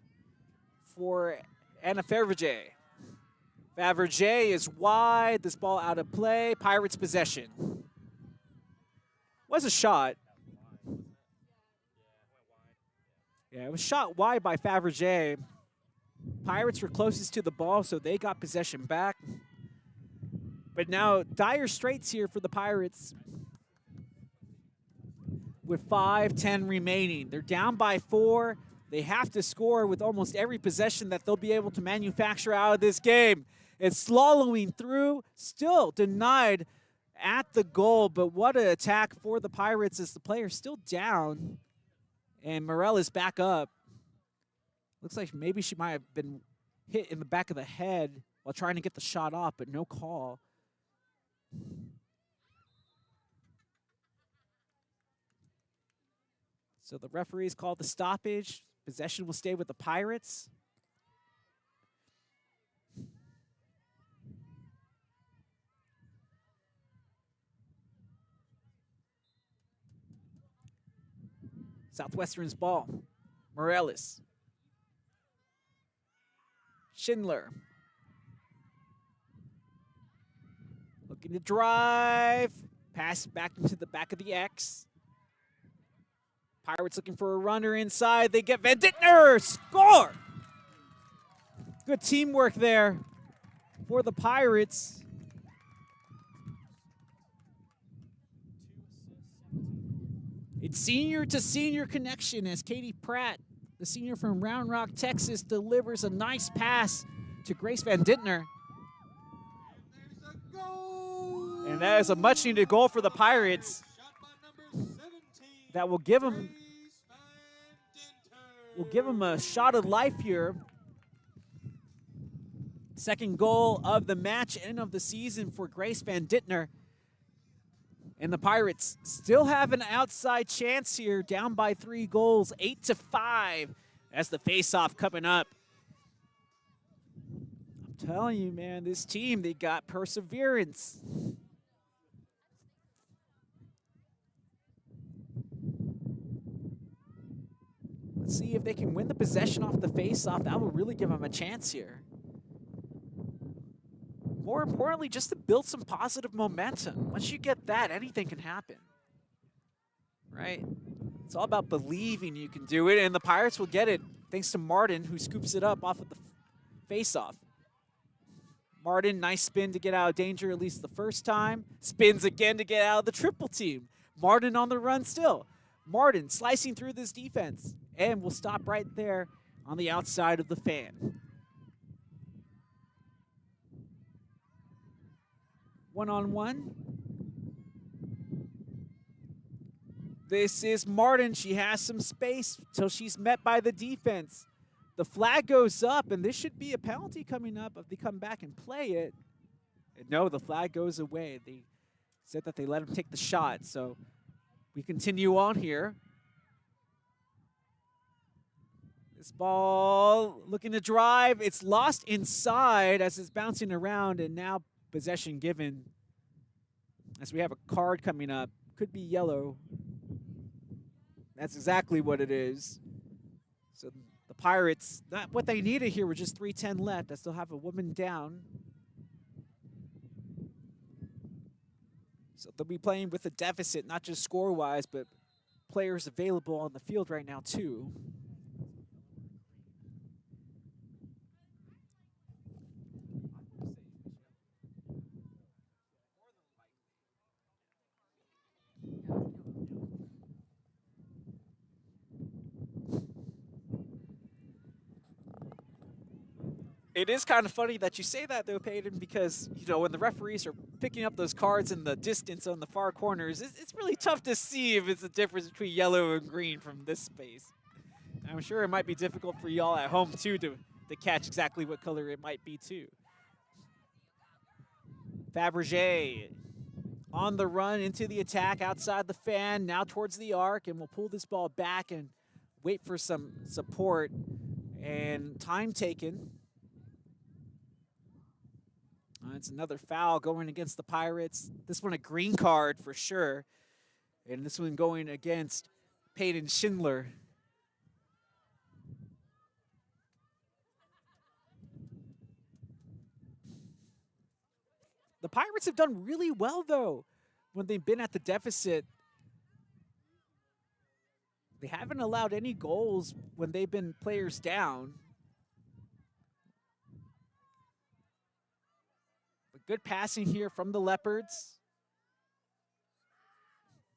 for Anna Fervage. Fabergé is wide. This ball out of play. Pirates possession. Was a shot. Yeah, it was shot wide by Fabergé. Pirates were closest to the ball, so they got possession back. But now dire straits here for the Pirates with 5:10 remaining. They're down by 4. They have to score with almost every possession that they'll be able to manufacture out of this game. It's swallowing through, still denied at the goal, but what an attack for the Pirates as the player's still down. And Morel is back up. Looks like maybe she might have been hit in the back of the head while trying to get the shot off, but no call. So the referees called the stoppage. Possession will stay with the Pirates. Southwestern's ball. Morales. Schindler. Looking to drive. Pass back into the back of the X. Pirates looking for a runner inside. They get Van Dittner. Score! Good teamwork there for the Pirates. It's senior to senior connection as Katie Pratt, the senior from Round Rock, Texas, delivers a nice pass to Grace Van Dittner. There's a goal. And that is a much-needed goal for the Pirates. Shot by number 17. That will give them Grace Van Dinter. a shot of life here. Second goal of the match and of the season for Grace Van Dittner. And the Pirates still have an outside chance here, down by 3 goals, 8-5. That's the face-off coming up. I'm telling you, man, this team, they got perseverance. Let's see if they can win the possession off the face-off. That will really give them a chance here. More importantly, just to build some positive momentum. Once you get that, anything can happen, right? It's all about believing you can do it, and the Pirates will get it thanks to Martin, who scoops it up off of the face-off. Martin, nice spin to get out of danger at least the first time. Spins again to get out of the triple team. Martin on the run still. Martin slicing through this defense, and will stop right there on the outside of the fan. One-on-one. This is Martin. She has some space till she's met by the defense. The flag goes up, and this should be a penalty coming up if they come back and play it. And no, the flag goes away. They said that they let him take the shot, so we continue on here. This ball looking to drive. It's lost inside as it's bouncing around, and now possession given as we have a card coming up. Could be yellow. That's exactly what it is. So the Pirates, what they needed here were just 3:10 left. I still have a woman down. So they'll be playing with a deficit, not just score-wise, but players available on the field right now too. It is kind of funny that you say that, though, Peyton, because, you know, when the referees are picking up those cards in the distance on the far corners, it's really tough to see if it's a difference between yellow and green from this space. I'm sure it might be difficult for y'all at home, too, to catch exactly what color it might be, too. Fabergé on the run into the attack outside the fan, now towards the arc, and we'll pull this ball back and wait for some support and time taken. It's another foul going against the Pirates. This one a green card for sure. And this one going against Peyton Schindler. Pirates have done really well, though, when they've been at the deficit. They haven't allowed any goals when they've been players down. But good passing here from the Leopards.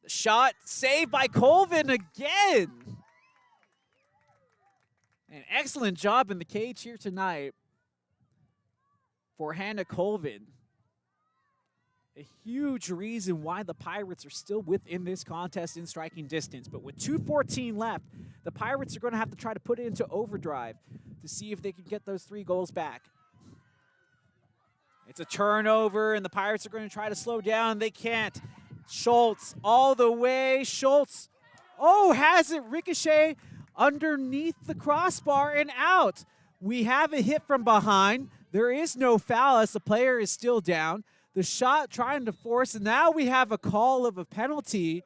The shot saved by Colvin again. An excellent job in the cage here tonight for Hannah Colvin. A huge reason why the Pirates are still within this contest in striking distance. But with 2:14 left, the Pirates are going to have to try to put it into overdrive to see if they can get those 3 goals back. It's a turnover, and the Pirates are going to try to slow down. They can't. Schultz all the way. Schultz, has it ricochet underneath the crossbar and out. We have a hit from behind. There is no foul as the player is still down. The shot trying to force, and now we have a call of a penalty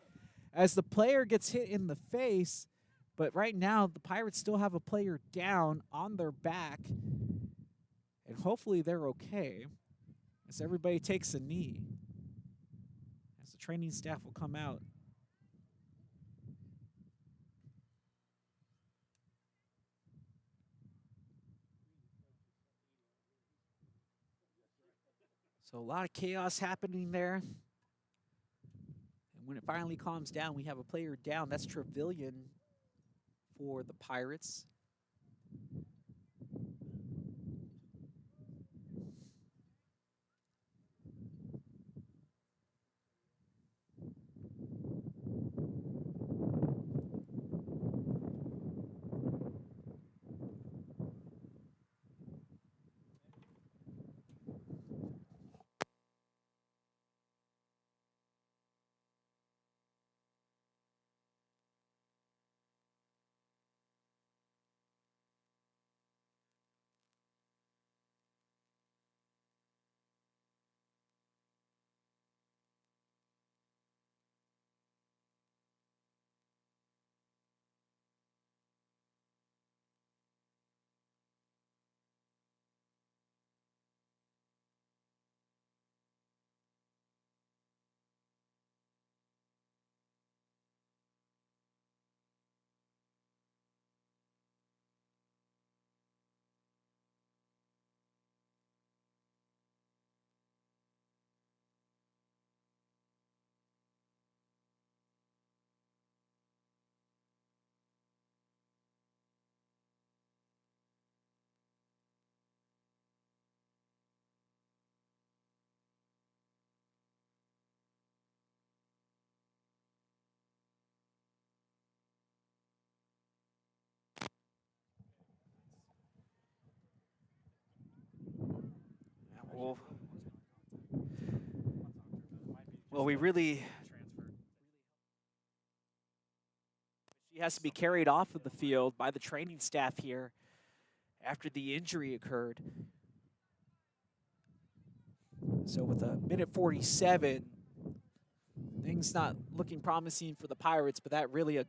as the player gets hit in the face. But right now, the Pirates still have a player down on their back, and hopefully they're okay as everybody takes a knee, as the training staff will come out. So a lot of chaos happening there. And when it finally calms down, we have a player down. That's Trevelyan for the Pirates. Well, she has to be carried off of the field by the training staff here after the injury occurred. So with a minute 47, things not looking promising for the Pirates, but that really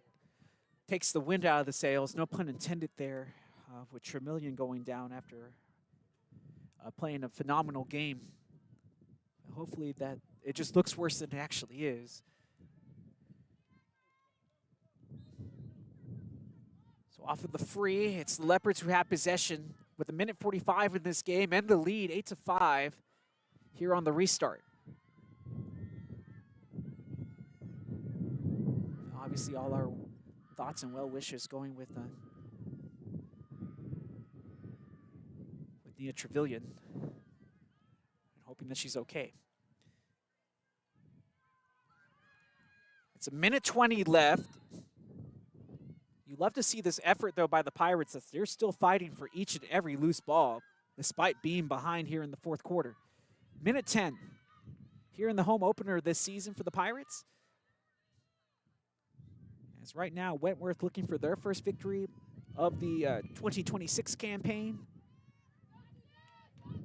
takes the wind out of the sails, no pun intended there, with Trevelyan going down after playing a phenomenal game. Hopefully that it just looks worse than it actually is. So off of the free, it's the Leopards who have possession with a minute 45 in this game and the lead 8-5 here on the restart. Obviously all our thoughts and well wishes going with Nia Trevelyan, and hoping that she's okay. It's a minute 20 left. You love to see this effort, though, by the Pirates, that they're still fighting for each and every loose ball, despite being behind here in the fourth quarter. Minute 10 here in the home opener this season for the Pirates. As right now, Wentworth looking for their first victory of the 2026 campaign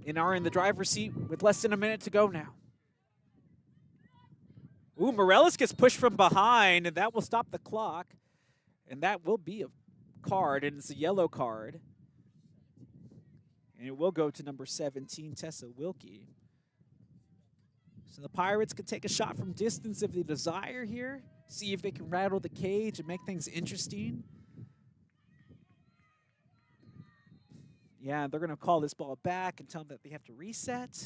and are in the driver's seat with less than a minute to go now. Ooh, Morales gets pushed from behind, and that will stop the clock. And that will be a card, and it's a yellow card. And it will go to number 17, Tessa Wilkie. So the Pirates could take a shot from distance if they desire here. See if they can rattle the cage and make things interesting. Yeah, they're going to call this ball back and tell them that they have to reset.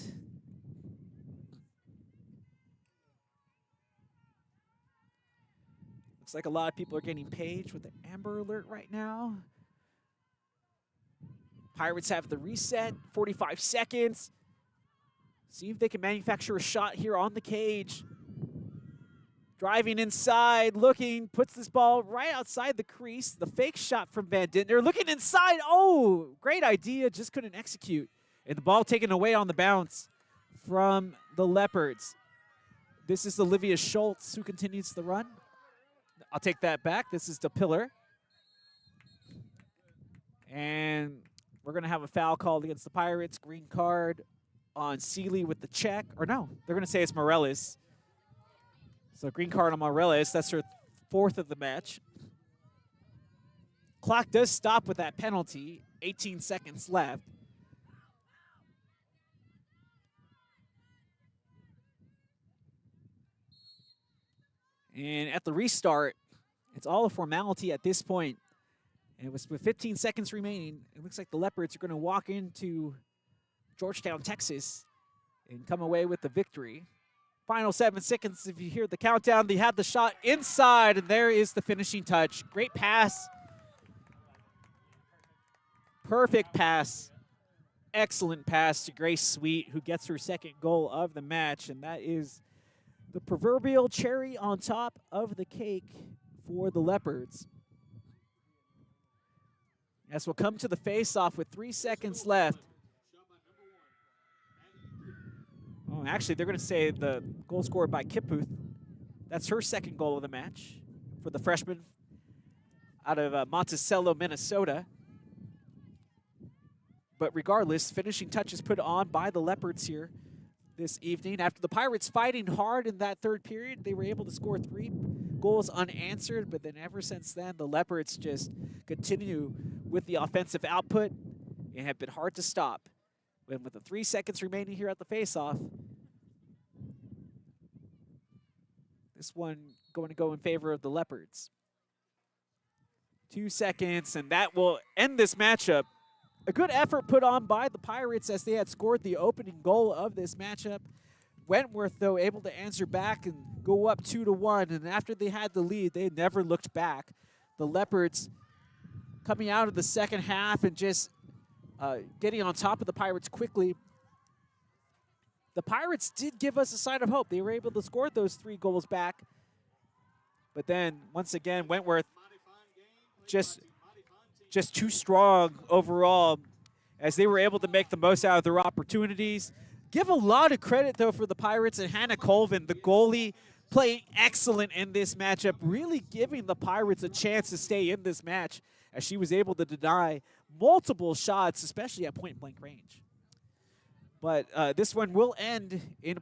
Looks like a lot of people are getting paged with the Amber Alert right now. Pirates have the reset, 45 seconds. See if they can manufacture a shot here on the cage. Driving inside, looking, puts this ball right outside the crease. The fake shot from Van Dintner. Looking inside. Oh, great idea. Just couldn't execute. And the ball taken away on the bounce from the Leopards. This is Olivia Schultz who continues the run. I'll take that back. This is DePiller. And we're going to have a foul called against the Pirates. Green card on Seeley with the check. Or no, they're going to say it's Morales. So green card on Morales. That's her 4th of the match. Clock does stop with that penalty. 18 seconds left. And at the restart, it's all a formality at this point. And it was with 15 seconds remaining. It looks like the Leopards are going to walk into Georgetown, Texas, and come away with the victory. Final 7 seconds. If you hear the countdown, they have the shot inside, and there is the finishing touch. Great pass. Perfect pass. Excellent pass to Grace Sweet, who gets her 2nd goal of the match, and that is the proverbial cherry on top of the cake for the Leopards. As we'll come to the face-off with 3 seconds left. Oh, actually, they're going to say the goal scored by Kipputh. That's her 2nd goal of the match for the freshman out of Monticello, Minnesota. But regardless, finishing touches put on by the Leopards here this evening. After the Pirates fighting hard in that 3rd period, they were able to score 3 goals unanswered. But then ever since then, the Leopards just continue with the offensive output and have been hard to stop. And with the 3 seconds remaining here at the face-off, this one going to go in favor of the Leopards. 2 seconds, and that will end this matchup. A good effort put on by the Pirates as they had scored the opening goal of this matchup. Wentworth, though, able to answer back and go up 2-1. And after they had the lead, they never looked back. The Leopards coming out of the 2nd half and just getting on top of the Pirates quickly. The Pirates did give us a sign of hope. They were able to score those 3 goals back. But then, once again, Wentworth just too strong overall as they were able to make the most out of their opportunities. Give a lot of credit, though, for the Pirates and Hannah Colvin, the goalie, playing excellent in this matchup, really giving the Pirates a chance to stay in this match as she was able to deny multiple shots, especially at point-blank range. But this one will end in